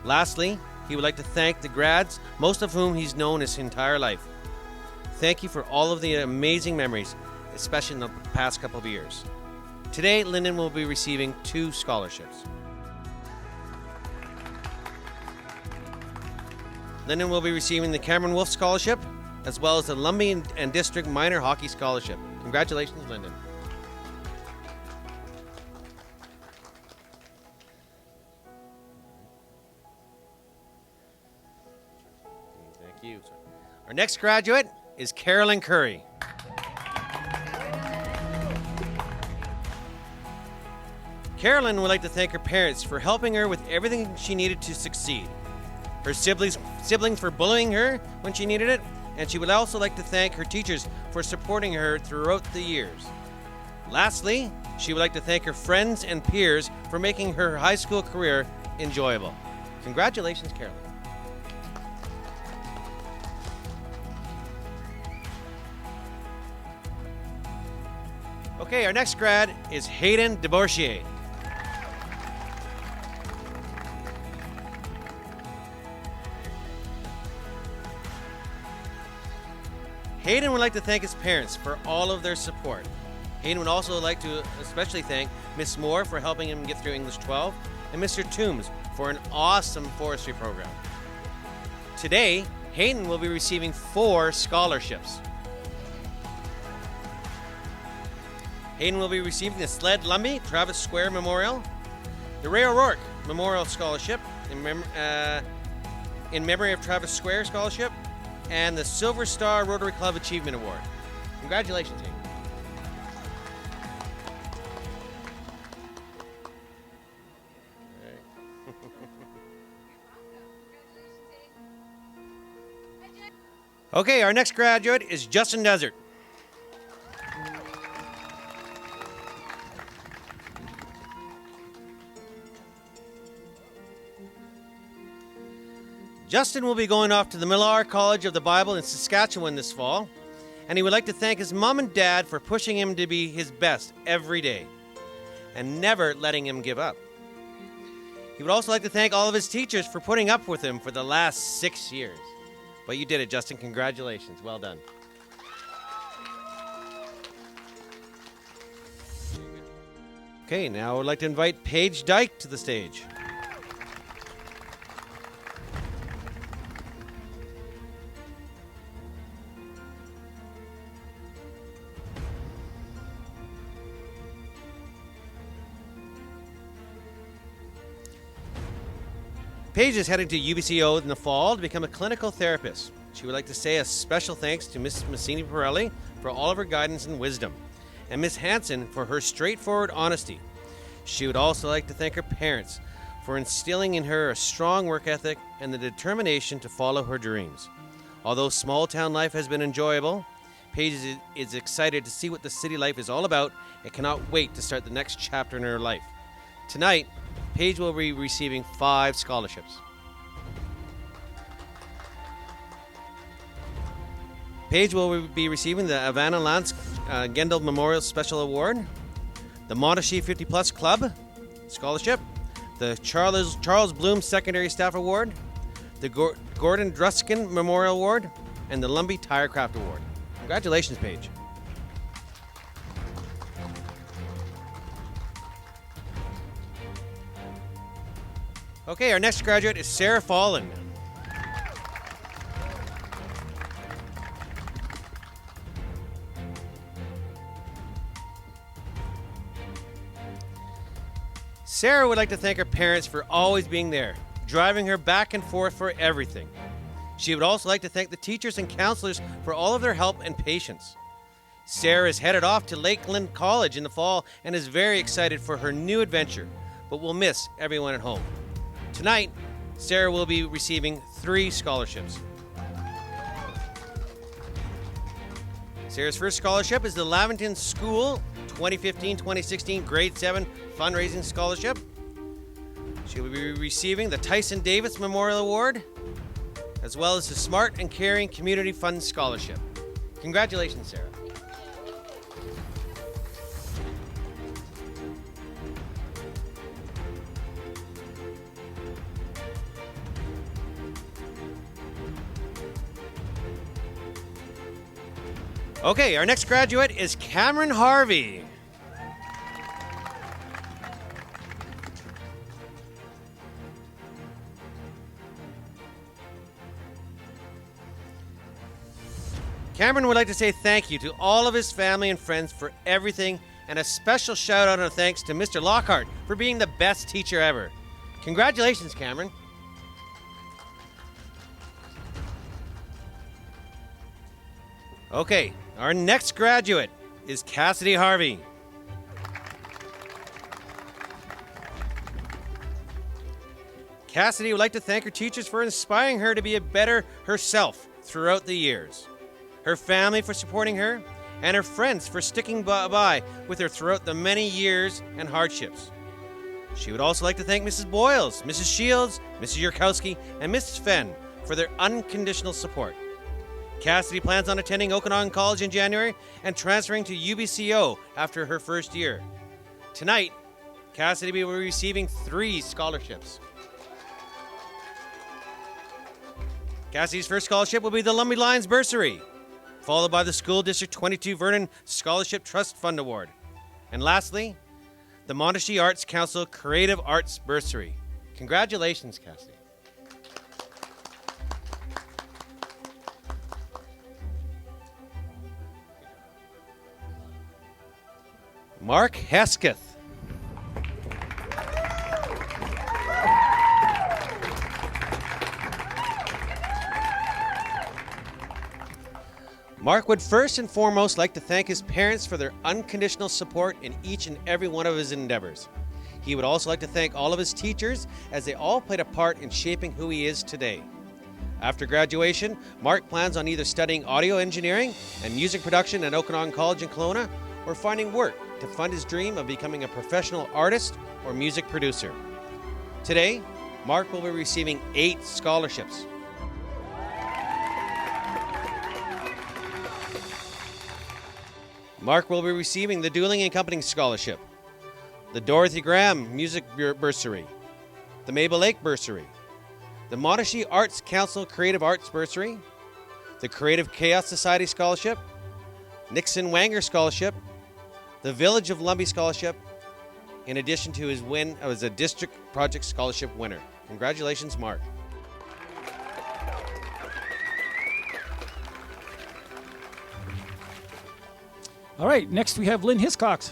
Lastly, he would like to thank the grads, most of whom he's known his entire life. Thank you for all of the amazing memories, especially in the past couple of years. Today, Lyndon will be receiving 2 scholarships. Lyndon will be receiving the Cameron Wolf Scholarship, as well as the Lumby and District Minor Hockey Scholarship. Congratulations, Lyndon. Thank you. Our next graduate is Carolyn Curry. Carolyn would like to thank her parents for helping her with everything she needed to succeed. Her siblings for bullying her when she needed it, and she would also like to thank her teachers for supporting her throughout the years. Lastly, she would like to thank her friends and peers for making her high school career enjoyable. Congratulations, Carolyn. Okay, our next grad is Hayden DeBorchier. Hayden would like to thank his parents for all of their support. Hayden would also like to especially thank Miss Moore for helping him get through English 12 and Mr. Toombs for an awesome forestry program. Today, Hayden will be receiving 4 scholarships. Hayden will be receiving the Sled Lumby Travis Square Memorial, the Ray O'Rourke Memorial Scholarship in memory of Travis Square Scholarship, and the Silver Star Rotary Club Achievement Award. Congratulations, Hayden. Okay, our next graduate is Justin Desert. Justin will be going off to the Millar College of the Bible in Saskatchewan this fall, and he would like to thank his mom and dad for pushing him to be his best every day and never letting him give up. He would also like to thank all of his teachers for putting up with him for the last 6 years. But you did it, Justin. Congratulations. Well done. Okay, now I would like to invite Paige Dyke to the stage. Paige is heading to UBCO in the fall to become a clinical therapist. She would like to say a special thanks to Miss Massini Pirelli for all of her guidance and wisdom, and Miss Hanson for her straightforward honesty. She would also like to thank her parents for instilling in her a strong work ethic and the determination to follow her dreams. Although small town life has been enjoyable, Paige is excited to see what the city life is all about and cannot wait to start the next chapter in her life. Tonight, Paige will be receiving 5 scholarships. Paige will be receiving the Ivana Lance Gendel Memorial Special Award, the Monashee 50 Plus Club Scholarship, the Charles Bloom Secondary Staff Award, the Gordon Druskin Memorial Award, and the Lumby Tirecraft Award. Congratulations, Paige. Okay, our next graduate is Sarah Fallen. Sarah would like to thank her parents for always being there, driving her back and forth for everything. She would also like to thank the teachers and counselors for all of their help and patience. Sarah is headed off to Lakeland College in the fall and is very excited for her new adventure, but will miss everyone at home. Tonight, Sarah will be receiving 3 scholarships. Sarah's first scholarship is the Lavington School 2015-2016 Grade 7 Fundraising Scholarship. She will be receiving the Tyson Davis Memorial Award, as well as the Smart and Caring Community Fund Scholarship. Congratulations, Sarah. Okay, our next graduate is Cameron Harvey. Cameron would like to say thank you to all of his family and friends for everything, and a special shout out and thanks to Mr. Lockhart for being the best teacher ever. Congratulations, Cameron. Okay, our next graduate is Cassidy Harvey. Cassidy would like to thank her teachers for inspiring her to be a better herself throughout the years, her family for supporting her, and her friends for sticking by with her throughout the many years and hardships. She would also like to thank Mrs. Boyles, Mrs. Shields, Mrs. Yurkowski, and Mrs. Fenn for their unconditional support. Cassidy plans on attending Okanagan College in January and transferring to UBCO after her first year. Tonight, Cassidy will be receiving 3 scholarships. Cassidy's first scholarship will be the Lumby Lions Bursary, followed by the School District 22 Vernon Scholarship Trust Fund Award. And lastly, the Monashee Arts Council Creative Arts Bursary. Congratulations, Cassidy. Mark Hesketh. Mark would first and foremost like to thank his parents for their unconditional support in each and every one of his endeavors. He would also like to thank all of his teachers as they all played a part in shaping who he is today. After graduation, Mark plans on either studying audio engineering and music production at Okanagan College in Kelowna or finding work to fund his dream of becoming a professional artist or music producer. Today, Mark will be receiving 8 scholarships. Mark will be receiving the Dueling and Company Scholarship, the Dorothy Graham Music Bursary, the Mabel Lake Bursary, the Monashee Arts Council Creative Arts Bursary, the Creative Chaos Society Scholarship, Nixon Wanger Scholarship, the Village of Lumby Scholarship, in addition to his win as a District Project Scholarship winner. Congratulations, Mark. All right, next we have Lynn Hiscox.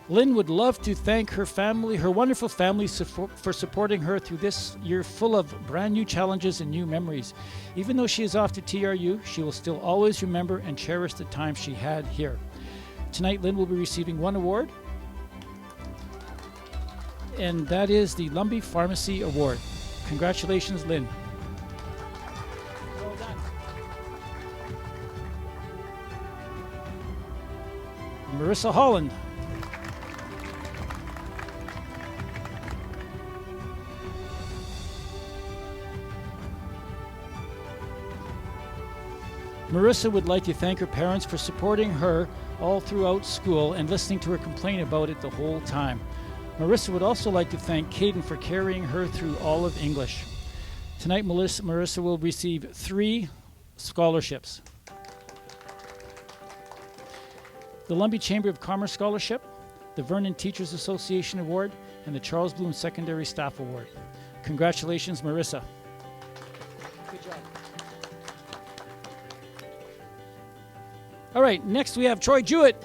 Lynn would love to thank her family, her wonderful family, for supporting her through this year full of brand new challenges and new memories. Even though she is off to TRU, she will still always remember and cherish the time she had here. Tonight, Lynn will be receiving 1 award, and that is the Lumby Pharmacy Award. Congratulations, Lynn. Well done. Marissa Holland. Marissa would like to thank her parents for supporting her all throughout school and listening to her complain about it the whole time. Marissa would also like to thank Caden for carrying her through all of English. Tonight, Marissa will receive 3 scholarships. The Lumby Chamber of Commerce Scholarship, the Vernon Teachers Association Award, and the Charles Bloom Secondary Staff Award. Congratulations, Marissa. Good job. All right, next we have Troy Jewett.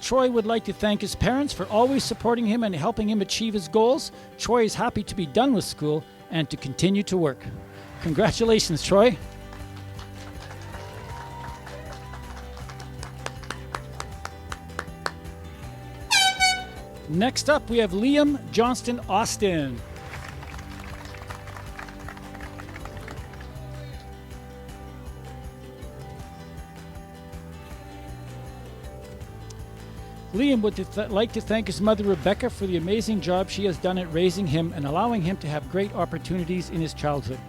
Troy would like to thank his parents for always supporting him and helping him achieve his goals. Troy is happy to be done with school and to continue to work. Congratulations, Troy. Next up, we have Liam Johnston Austin. Liam would like to thank his mother, Rebecca, for the amazing job she has done at raising him and allowing him to have great opportunities in his childhood.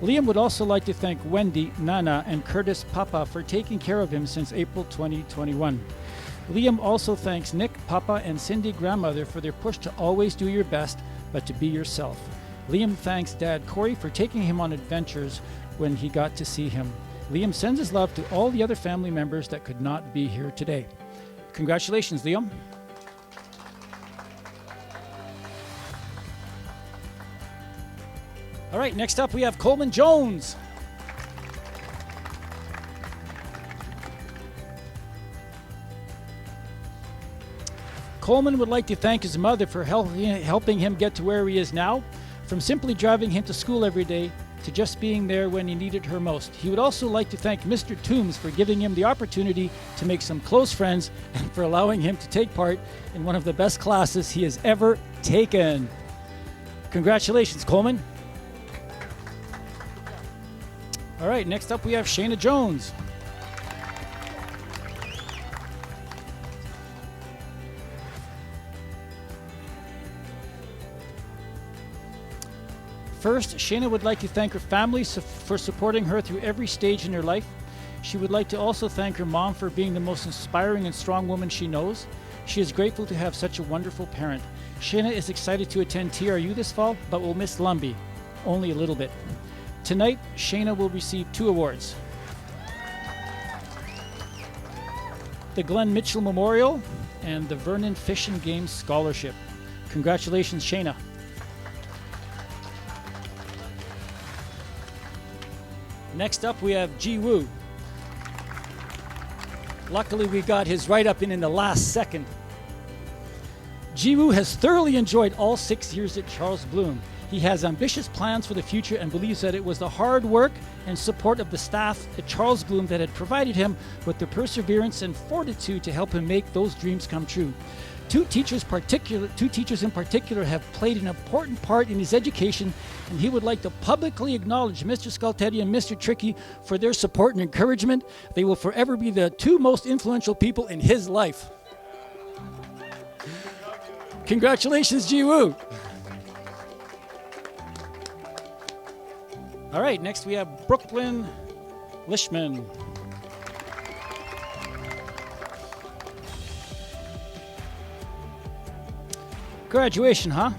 Liam would also like to thank Wendy, Nana, and Curtis Papa for taking care of him since April 2021. Liam also thanks Nick, Papa, and Cindy, grandmother, for their push to always do your best, but to be yourself. Liam thanks Dad Corey for taking him on adventures when he got to see him. Liam sends his love to all the other family members that could not be here today. Congratulations, Liam. All right, next up we have Coleman Jones. Coleman would like to thank his mother for helping him get to where he is now, from simply driving him to school every day to just being there when he needed her most. He would also like to thank Mr. Toombs for giving him the opportunity to make some close friends and for allowing him to take part in one of the best classes he has ever taken. Congratulations, Coleman. All right, next up we have Shayna Jones. First, Shayna would like to thank her family for supporting her through every stage in her life. She would like to also thank her mom for being the most inspiring and strong woman she knows. She is grateful to have such a wonderful parent. Shayna is excited to attend TRU this fall, but will miss Lumbee only a little bit. Tonight, Shayna will receive 2 awards. The Glenn Mitchell Memorial and the Vernon Fish and Game Scholarship. Congratulations, Shayna. Next up, we have Ji Woo. Luckily, we got his write-up in the last second. Ji Woo has thoroughly enjoyed all 6 years at Charles Bloom. He has ambitious plans for the future and believes that it was the hard work and support of the staff at Charles Bloom that had provided him with the perseverance and fortitude to help him make those dreams come true. Two teachers in particular have played an important part in his education, and he would like to publicly acknowledge Mr. Scultetti and Mr. Tricky for their support and encouragement. They will forever be the 2 most influential people in his life. Congratulations, Ji Woo. All right, next we have Brooklyn Lishman. Graduation, huh?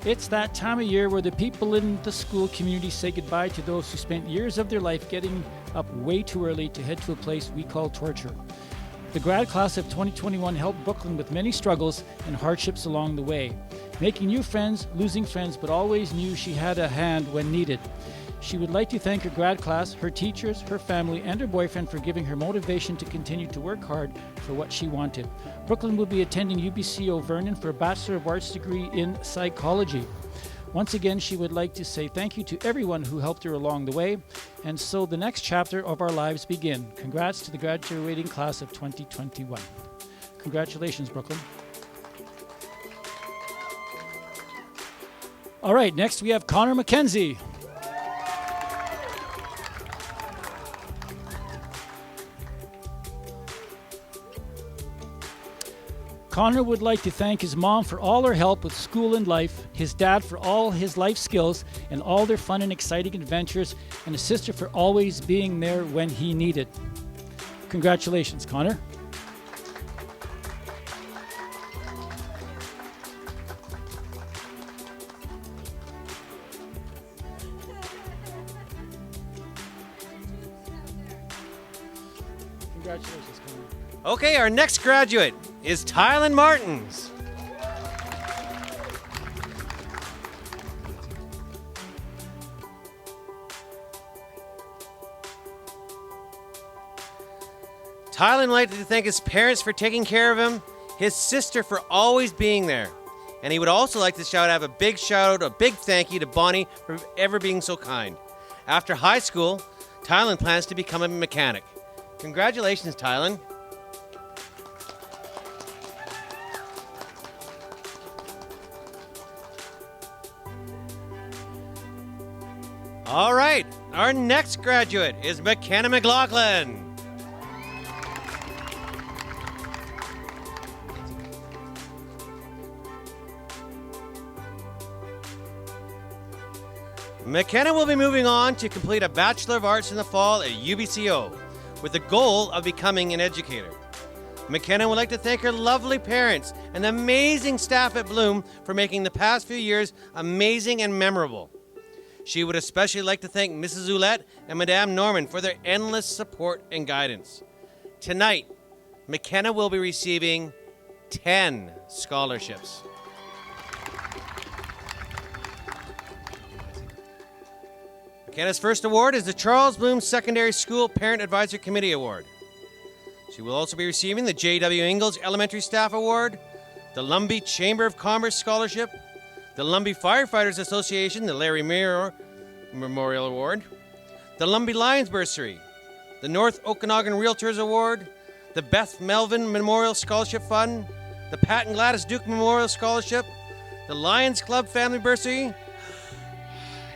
It's that time of year where the people in the school community say goodbye to those who spent years of their life getting up way too early to head to a place we call torture. The grad class of 2021 helped Brooklyn with many struggles and hardships along the way, making new friends, losing friends, but always knew she had a hand when needed. She would like to thank her grad class, her teachers, her family, and her boyfriend for giving her motivation to continue to work hard for what she wanted. Brooklyn will be attending UBCO Vernon for a Bachelor of Arts degree in psychology. Once again, she would like to say thank you to everyone who helped her along the way, and so the next chapter of our lives begin. Congrats to the graduating class of 2021. Congratulations, Brooklyn. All right, next we have Connor McKenzie. Connor would like to thank his mom for all her help with school and life, his dad for all his life skills and all their fun and exciting adventures, and his sister for always being there when he needed. Congratulations, Connor. Congratulations, Connor. Okay, our next graduate is Tylen Martins. Tylen would like to thank his parents for taking care of him, his sister for always being there, and he would also like to have a big shout out, a big thank you to Bonnie for ever being so kind. After high school, Tylen plans to become a mechanic. Congratulations, Tylen. All right, our next graduate is McKenna McLaughlin. McKenna will be moving on to complete a Bachelor of Arts in the fall at UBCO with the goal of becoming an educator. McKenna would like to thank her lovely parents and the amazing staff at Bloom for making the past few years amazing and memorable. She would especially like to thank Mrs. Oulette and Madame Norman for their endless support and guidance. Tonight, McKenna will be receiving 10 scholarships. McKenna's first award is the Charles Bloom Secondary School Parent Advisory Committee Award. She will also be receiving the J.W. Ingalls Elementary Staff Award, the Lumbee Chamber of Commerce Scholarship, the Lumbee Firefighters Association, the Larry Muir Memorial Award, the Lumbee Lions Bursary, the North Okanagan Realtors Award, the Beth Melvin Memorial Scholarship Fund, the Pat and Gladys Duke Memorial Scholarship, the Lions Club Family Bursary,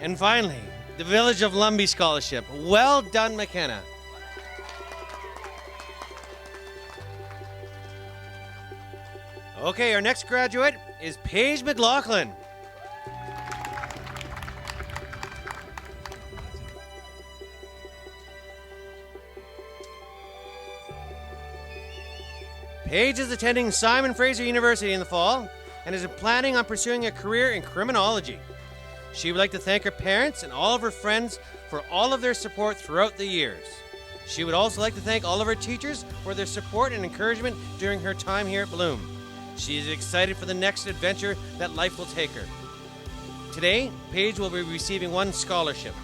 and finally, the Village of Lumbee Scholarship. Well done, McKenna. Okay, our next graduate is Paige McLaughlin. Paige is attending Simon Fraser University in the fall and is planning on pursuing a career in criminology. She would like to thank her parents and all of her friends for all of their support throughout the years. She would also like to thank all of her teachers for their support and encouragement during her time here at Bloom. She is excited for the next adventure that life will take her. Today, Paige will be receiving 1 scholarship.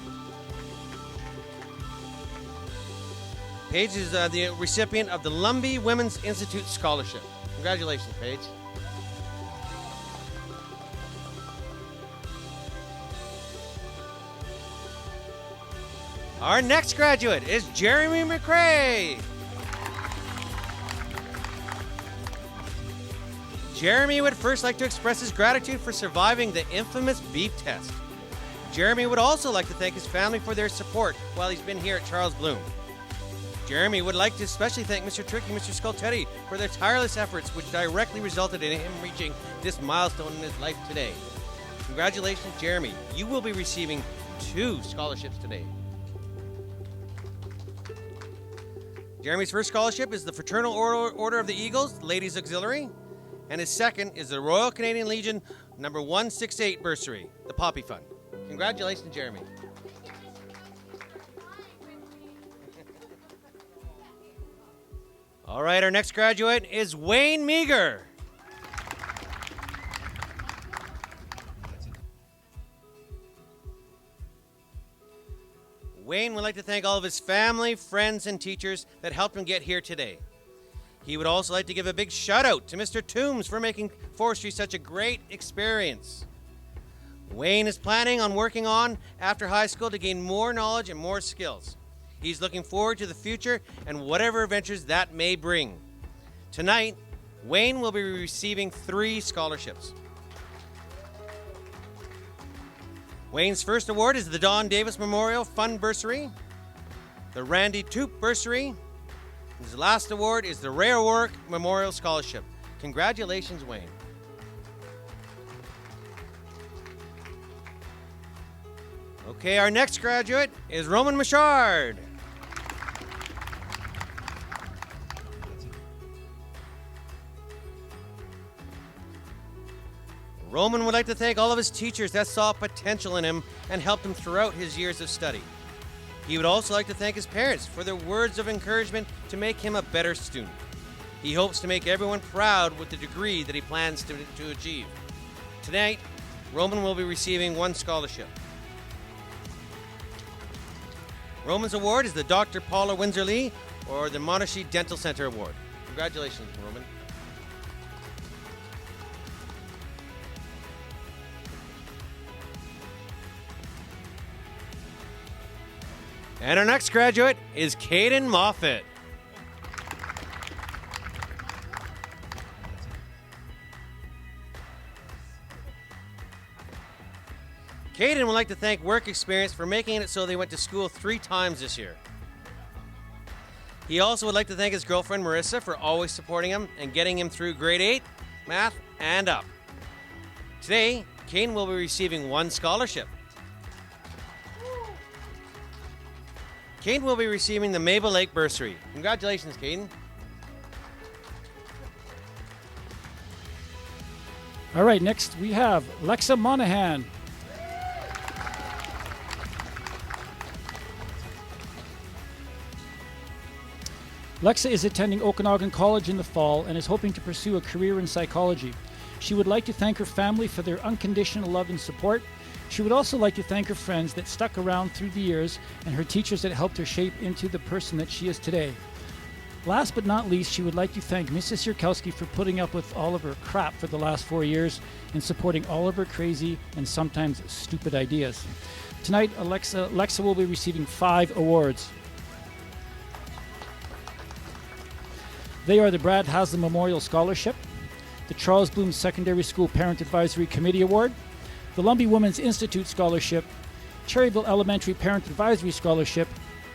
Paige is the recipient of the Lumbee Women's Institute Scholarship. Congratulations, Paige. Our next graduate is Jeremy McRae. Jeremy would first like to express his gratitude for surviving the infamous beep test. Jeremy would also like to thank his family for their support while he's been here at Charles Bloom. Jeremy would like to especially thank Mr. Trick and Mr. Scultetti for their tireless efforts which directly resulted in him reaching this milestone in his life today. Congratulations, Jeremy. You will be receiving 2 scholarships today. Jeremy's first scholarship is the Fraternal Order of the Eagles, Ladies Auxiliary, and his second is the Royal Canadian Legion number 168 Bursary, the Poppy Fund. Congratulations, Jeremy. All right, our next graduate is Wayne Meager. Wayne would like to thank all of his family, friends, and teachers that helped him get here today. He would also like to give a big shout out to Mr. Toombs for making forestry such a great experience. Wayne is planning on working on after high school to gain more knowledge and more skills. He's looking forward to the future and whatever adventures that may bring. Tonight, Wayne will be receiving 3 scholarships. Wayne's first award is the Don Davis Memorial Fund Bursary, the Randy Toop Bursary. His last award is the Ray O'Rourke Memorial Scholarship. Congratulations, Wayne. Okay, our next graduate is Roman Michard. Roman would like to thank all of his teachers that saw potential in him and helped him throughout his years of study. He would also like to thank his parents for their words of encouragement to make him a better student. He hopes to make everyone proud with the degree that he plans to achieve. Tonight, Roman will be receiving 1 scholarship. Roman's award is the Dr. Paula Windsor-Lee or the Monashee Dental Center Award. Congratulations, Roman. And our next graduate is Caden Moffat. Caden would like to thank Work Experience for making it so they went to school 3 times this year. He also would like to thank his girlfriend Marissa for always supporting him and getting him through grade 8, math, and up. Today, Caden will be receiving 1 scholarship. Caden will be receiving the Maple Lake Bursary. Congratulations, Caden. All right, next we have Lexa Monahan. Lexa is attending Okanagan College in the fall and is hoping to pursue a career in psychology. She would like to thank her family for their unconditional love and support. She would also like to thank her friends that stuck around through the years and her teachers that helped her shape into the person that she is today. Last but not least, she would like to thank Mrs. Yurkowski for putting up with all of her crap for the last 4 years and supporting all of her crazy and sometimes stupid ideas. Tonight, Lexa will be receiving 5 awards. They are the Brad Haslam Memorial Scholarship, the Charles Bloom Secondary School Parent Advisory Committee Award, the Lumbee Women's Institute Scholarship, Cherryville Elementary Parent Advisory Scholarship,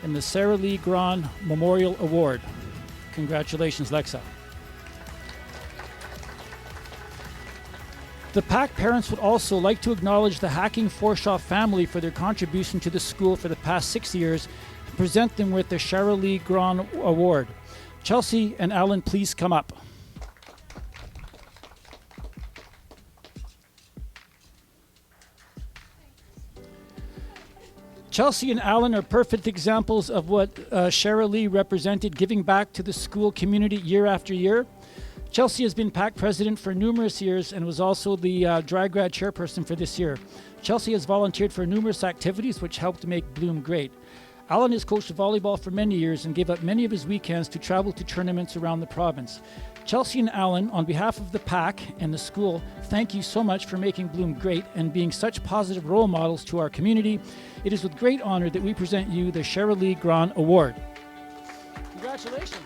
and the Sarah Lee Grahn Memorial Award. Congratulations, Lexa. The PAC parents would also like to acknowledge the Hacking Forshaw family for their contribution to the school for the past 6 years and present them with the Sarah Lee Grahn Award. Chelsea and Alan, please come up. Chelsea and Alan are perfect examples of what Sarah Lee represented, giving back to the school community year after year. Chelsea has been PAC president for numerous years and was also the DryGrad chairperson for this year. Chelsea has volunteered for numerous activities which helped make Bloom great. Alan has coached volleyball for many years and gave up many of his weekends to travel to tournaments around the province. Chelsea and Alan, on behalf of the PAC and the school, thank you so much for making Bloom great and being such positive role models to our community. It is with great honor that we present you the Sarah Lee Grahn Award. Congratulations.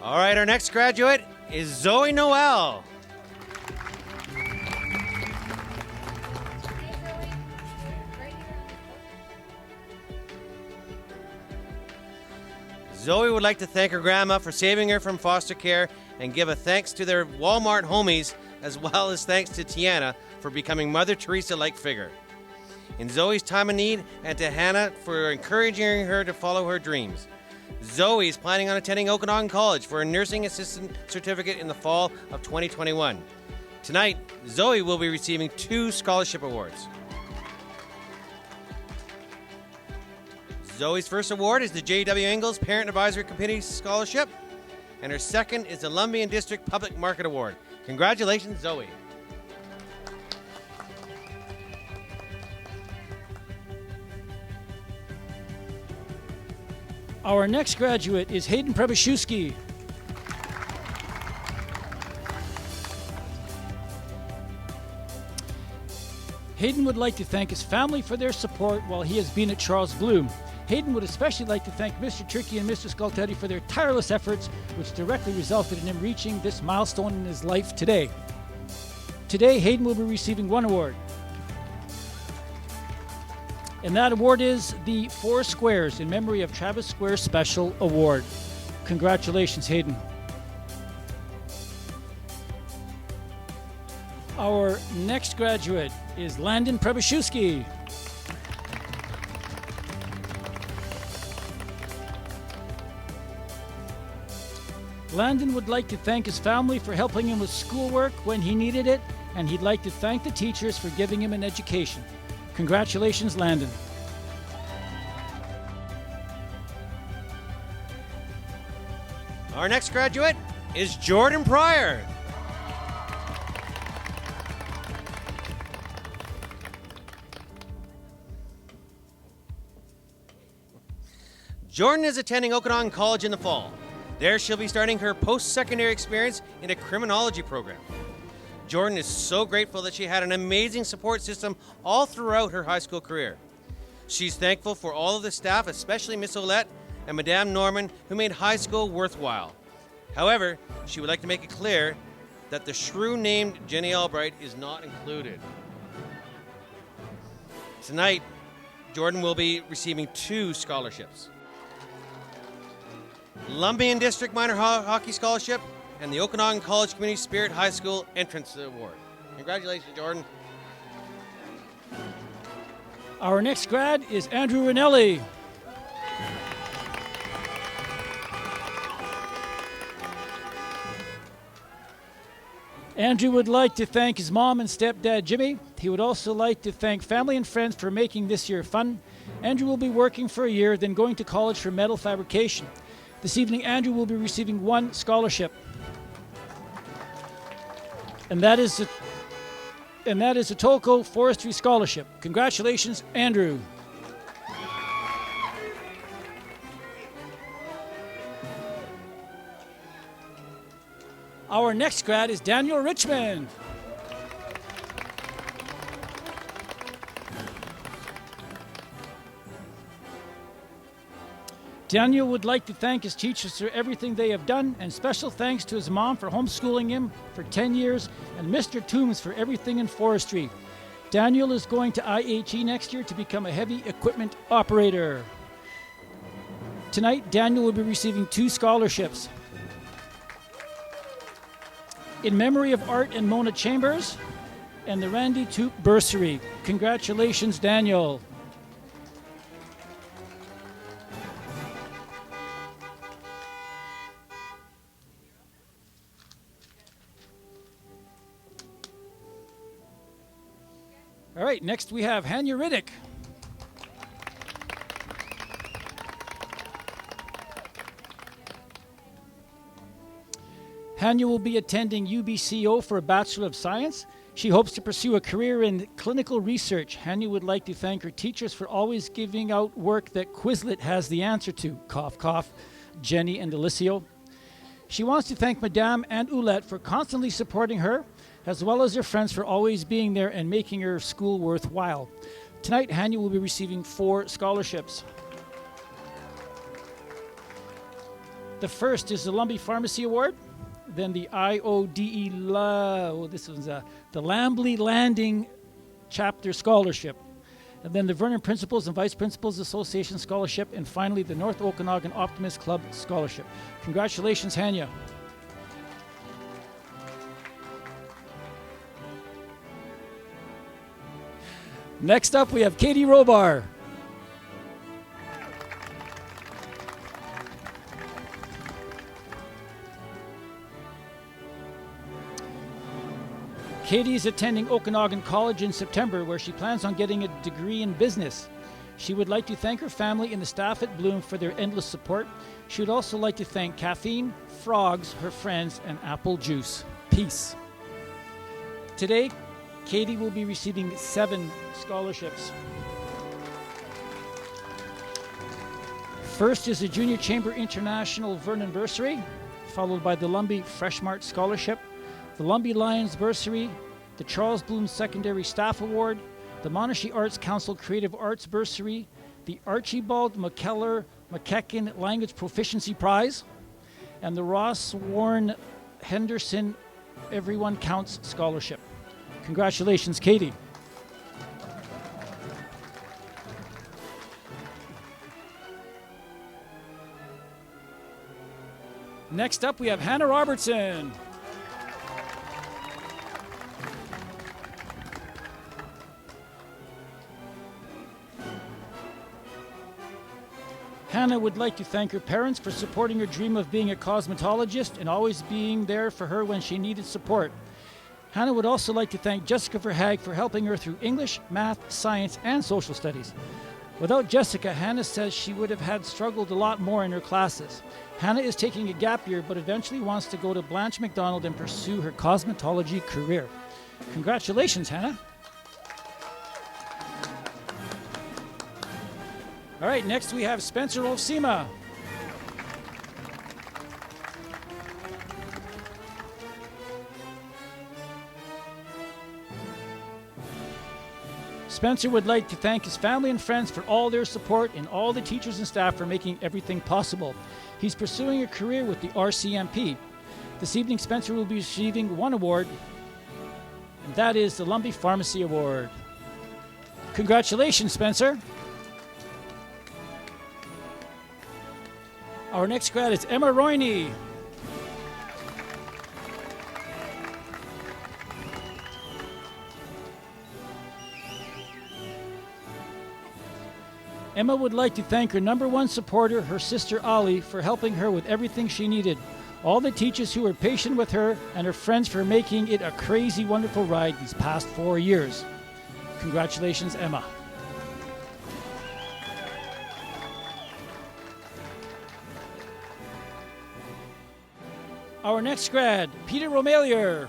All right, our next graduate is Zoe Noel. Zoe would like to thank her grandma for saving her from foster care and give a thanks to their Walmart homies, as well as thanks to Tiana for becoming Mother Teresa-like figure in Zoe's time of need, and to Hannah for encouraging her to follow her dreams. Zoe is planning on attending Okanagan College for a nursing assistant certificate in the fall of 2021. Tonight, Zoe will be receiving 2 scholarship awards. Zoe's first award is the J.W. Ingalls Parent Advisory Committee Scholarship, and her second is the Lumbee District Public Market Award. Congratulations, Zoe. Our next graduate is Hayden Prebashewski. Hayden would like to thank his family for their support while he has been at Charles Bloom. Hayden would especially like to thank Mr. Tricky and Mr. Scultetti for their tireless efforts, which directly resulted in him reaching this milestone in his life today. Today, Hayden will be receiving 1 award. And that award is the 4 Squares in memory of Travis Square Special Award. Congratulations, Hayden. Our next graduate is Landon Prebashewski. Landon would like to thank his family for helping him with schoolwork when he needed it, and he'd like to thank the teachers for giving him an education. Congratulations, Landon. Our next graduate is Jordan Pryor. Jordan is attending Okanagan College in the fall. There she'll be starting her post-secondary experience in a criminology program. Jordan is so grateful that she had an amazing support system all throughout her high school career. She's thankful for all of the staff, especially Miss Olette and Madame Norman, who made high school worthwhile. However, she would like to make it clear that the shrew named Jenny Albright is not included. Tonight, Jordan will be receiving 2 scholarships. Lumbee District Minor Hockey Scholarship and the Okanagan College Community Spirit High School Entrance Award. Congratulations, Jordan. Our next grad is Andrew Ranelli. Andrew would like to thank his mom and stepdad, Jimmy. He would also like to thank family and friends for making this year fun. Andrew will be working for a year, then going to college for metal fabrication. This evening, Andrew will be receiving one scholarship. And that is a Tolko Forestry Scholarship. Congratulations, Andrew. Our next grad is Daniel Richmond. Daniel would like to thank his teachers for everything they have done, and special thanks to his mom for homeschooling him for 10 years, and Mr. Toombs for everything in forestry. Daniel is going to IHE next year to become a heavy equipment operator. Tonight, Daniel will be receiving 2 scholarships. In memory of Art and Mona Chambers and the Randy Toop Bursary. Congratulations, Daniel. All right, next we have Hanya Riddick. Hanya will be attending UBCO for a Bachelor of Science. She hopes to pursue a career in clinical research. Hanya would like to thank her teachers for always giving out work that Quizlet has the answer to. Cough, cough. Jenny and Alicio. She wants to thank Madame and Oulette for constantly supporting her, as well as her friends for always being there and making her school worthwhile. Tonight, Hanya will be receiving 4 scholarships. The first is the Lumbee Pharmacy Award, then the IODE, the Lambley Landing Chapter Scholarship, and then the Vernon Principals and Vice Principals Association Scholarship, and finally the North Okanagan Optimist Club Scholarship. Congratulations, Hanya. Next up, we have Katie Robar. Katie is attending Okanagan College in September, where she plans on getting a degree in business. She would like to thank her family and the staff at Bloom for their endless support. She would also like to thank Caffeine, Frogs, her friends, and Apple Juice. Peace. Today, Katie will be receiving 7 scholarships. First is the Junior Chamber International Vernon Bursary, followed by the Lumbee Fresh Mart Scholarship, the Lumbee Lions Bursary, the Charles Bloom Secondary Staff Award, the Monashee Arts Council Creative Arts Bursary, the Archibald McKellar McKecken Language Proficiency Prize, and the Ross Warren Henderson Everyone Counts Scholarship. Congratulations, Katie. Next up, we have Hannah Robertson. Hannah would like to thank her parents for supporting her dream of being a cosmetologist and always being there for her when she needed support. Hannah would also like to thank Jessica Verhaeg for helping her through English, math, science, and social studies. Without Jessica, Hannah says she would have had struggled a lot more in her classes. Hannah is taking a gap year, but eventually wants to go to Blanche McDonald and pursue her cosmetology career. Congratulations, Hannah. All right, next we have Spencer Olsima. Spencer would like to thank his family and friends for all their support and all the teachers and staff for making everything possible. He's pursuing a career with the RCMP. This evening, Spencer will be receiving 1 award, and that is the Lumbee Pharmacy Award. Congratulations, Spencer. Our next grad is Emma Royney. Emma would like to thank her #1 supporter, her sister Ali, for helping her with everything she needed. All the teachers who were patient with her, and her friends for making it a crazy, wonderful ride these past 4 years. Congratulations, Emma. Our next grad, Peter Romelier.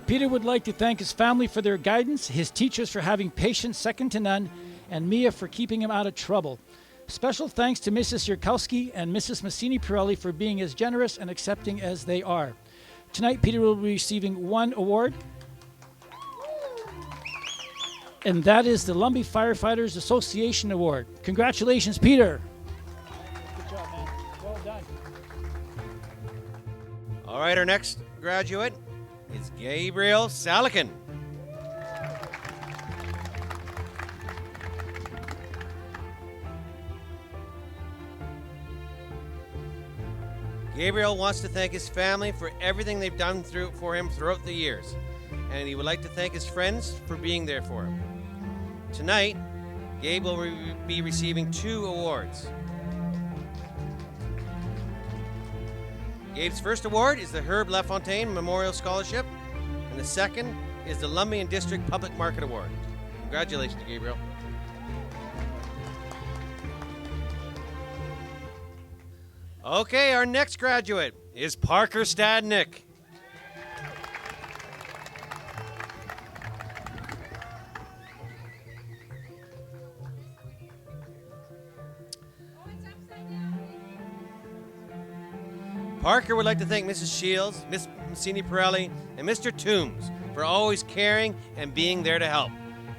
Peter would like to thank his family for their guidance, his teachers for having patience second to none, and Mia for keeping him out of trouble. Special thanks to Mrs. Yurkowski and Mrs. Massini-Pirelli for being as generous and accepting as they are. Tonight, Peter will be receiving one award, and that is the Lumbee Firefighters Association Award. Congratulations, Peter. Good job, man. Well done. All right, our next graduate is Gabriel Salikin. Gabriel wants to thank his family for everything they've done for him throughout the years, and he would like to thank his friends for being there for him. Tonight, Gabe will be receiving 2 awards. Gabe's first award is the Herb LaFontaine Memorial Scholarship, and the second is the Lumbee District Public Market Award. Congratulations, Gabriel. Okay, our next graduate is Parker Stadnick. Parker would like to thank Mrs. Shields, Miss Massini-Pirelli, and Mr. Toombs for always caring and being there to help.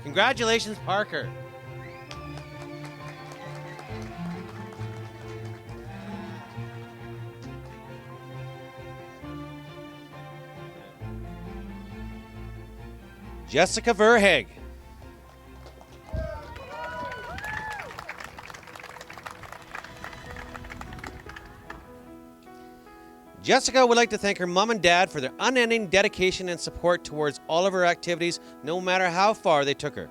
Congratulations, Parker. Jessica Verheg. Jessica would like to thank her mom and dad for their unending dedication and support towards all of her activities, no matter how far they took her.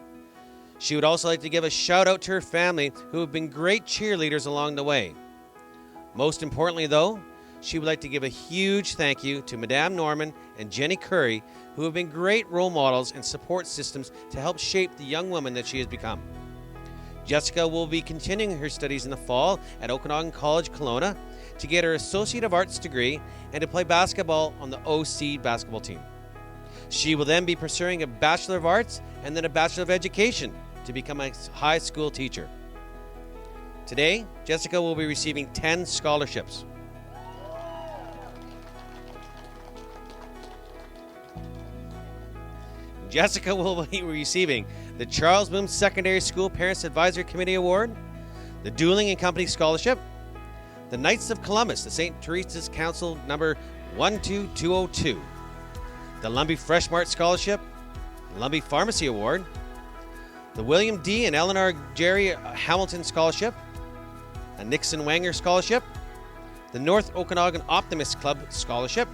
She would also like to give a shout out to her family, who have been great cheerleaders along the way. Most importantly, though, she would like to give a huge thank you to Madame Norman and Jenny Curry, who have been great role models and support systems to help shape the young woman that she has become. Jessica will be continuing her studies in the fall at Okanagan College Kelowna to get her Associate of Arts degree and to play basketball on the OC basketball team. She will then be pursuing a Bachelor of Arts and then a Bachelor of Education to become a high school teacher. Today, Jessica will be receiving 10 scholarships. Jessica will be receiving the Charles Bloom Secondary School Parents Advisory Committee Award, the Dueling and Company Scholarship, the Knights of Columbus, the St. Teresa's Council number 12202, the Lumbee Fresh Mart Scholarship, the Lumbee Pharmacy Award, the William D. and Eleanor Jerry Hamilton Scholarship, a Nixon Wanger Scholarship, the North Okanagan Optimist Club Scholarship,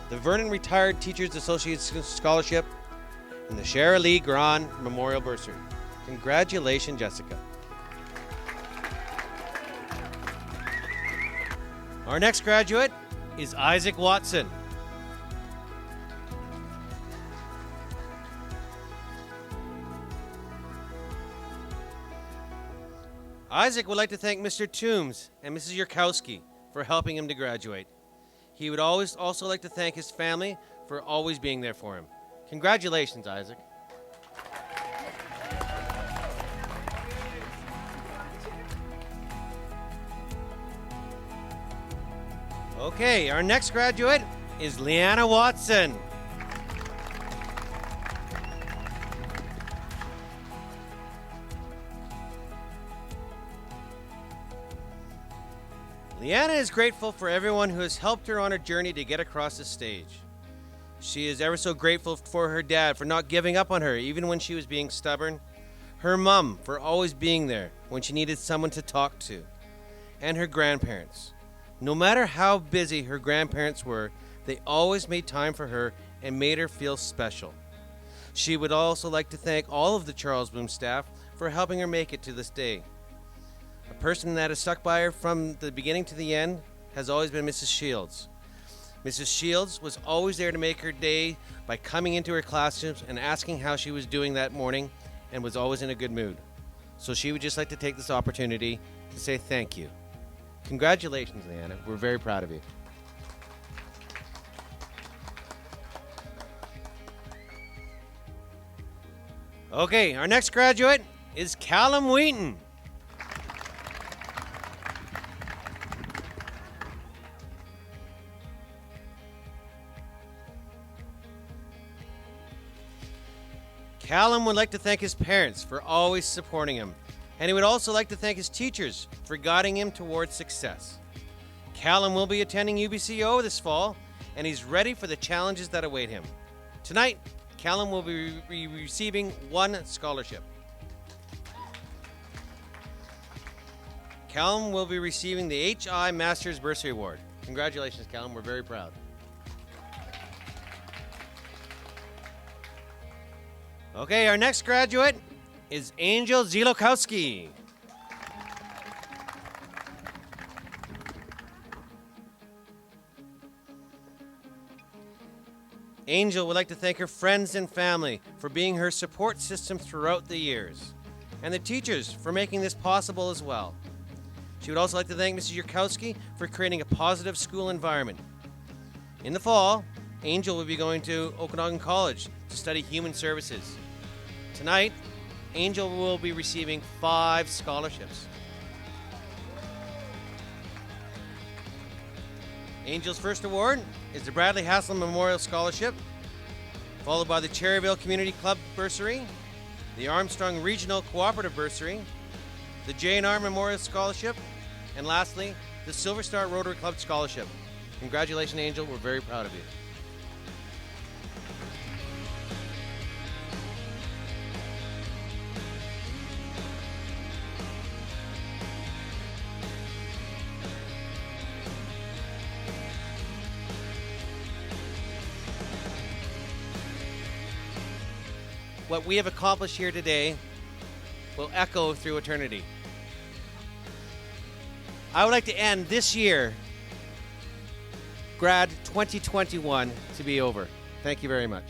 the Vernon Retired Teachers Association Scholarship, and the Shara Lee Grand Memorial Bursary. Congratulations, Jessica. Our next graduate is Isaac Watson. Isaac would like to thank Mr. Toombs and Mrs. Yurkowski for helping him to graduate. He would also like to thank his family for always being there for him. Congratulations, Isaac. Okay, our next graduate is Leanna Watson. Leanna is grateful for everyone who has helped her on her journey to get across the stage. She is ever so grateful for her dad for not giving up on her even when she was being stubborn, her mom for always being there when she needed someone to talk to, and her grandparents. No matter how busy her grandparents were, they always made time for her and made her feel special. She would also like to thank all of the Charles Bloom staff for helping her make it to this day. A person that has stuck by her from the beginning to the end has always been Mrs. Shields. Mrs. Shields was always there to make her day by coming into her classrooms and asking how she was doing that morning and was always in a good mood. So she would just like to take this opportunity to say thank you. Congratulations, Leanna. We're very proud of you. Okay, our next graduate is Callum Wheaton. Callum would like to thank his parents for always supporting him, and he would also like to thank his teachers for guiding him towards success. Callum will be attending UBCO this fall, and he's ready for the challenges that await him. Tonight, Callum will be receiving one scholarship. Callum will be receiving the HI Masters Bursary Award. Congratulations, Callum. We're very proud. Okay, our next graduate is Angel Zilokowski. Angel would like to thank her friends and family for being her support system throughout the years, and the teachers for making this possible as well. She would also like to thank Mrs. Yurkowski for creating a positive school environment. In the fall, Angel will be going to Okanagan College to study human services. Tonight, Angel will be receiving 5 scholarships. Angel's first award is the Bradley Haslam Memorial Scholarship, followed by the Cherryville Community Club Bursary, the Armstrong Regional Cooperative Bursary, the J&R Memorial Scholarship, and lastly, the Silver Star Rotary Club Scholarship. Congratulations, Angel. We're very proud of you. What we have accomplished here today will echo through eternity. I would like to end this year, Grad 2021, to be over. Thank you very much.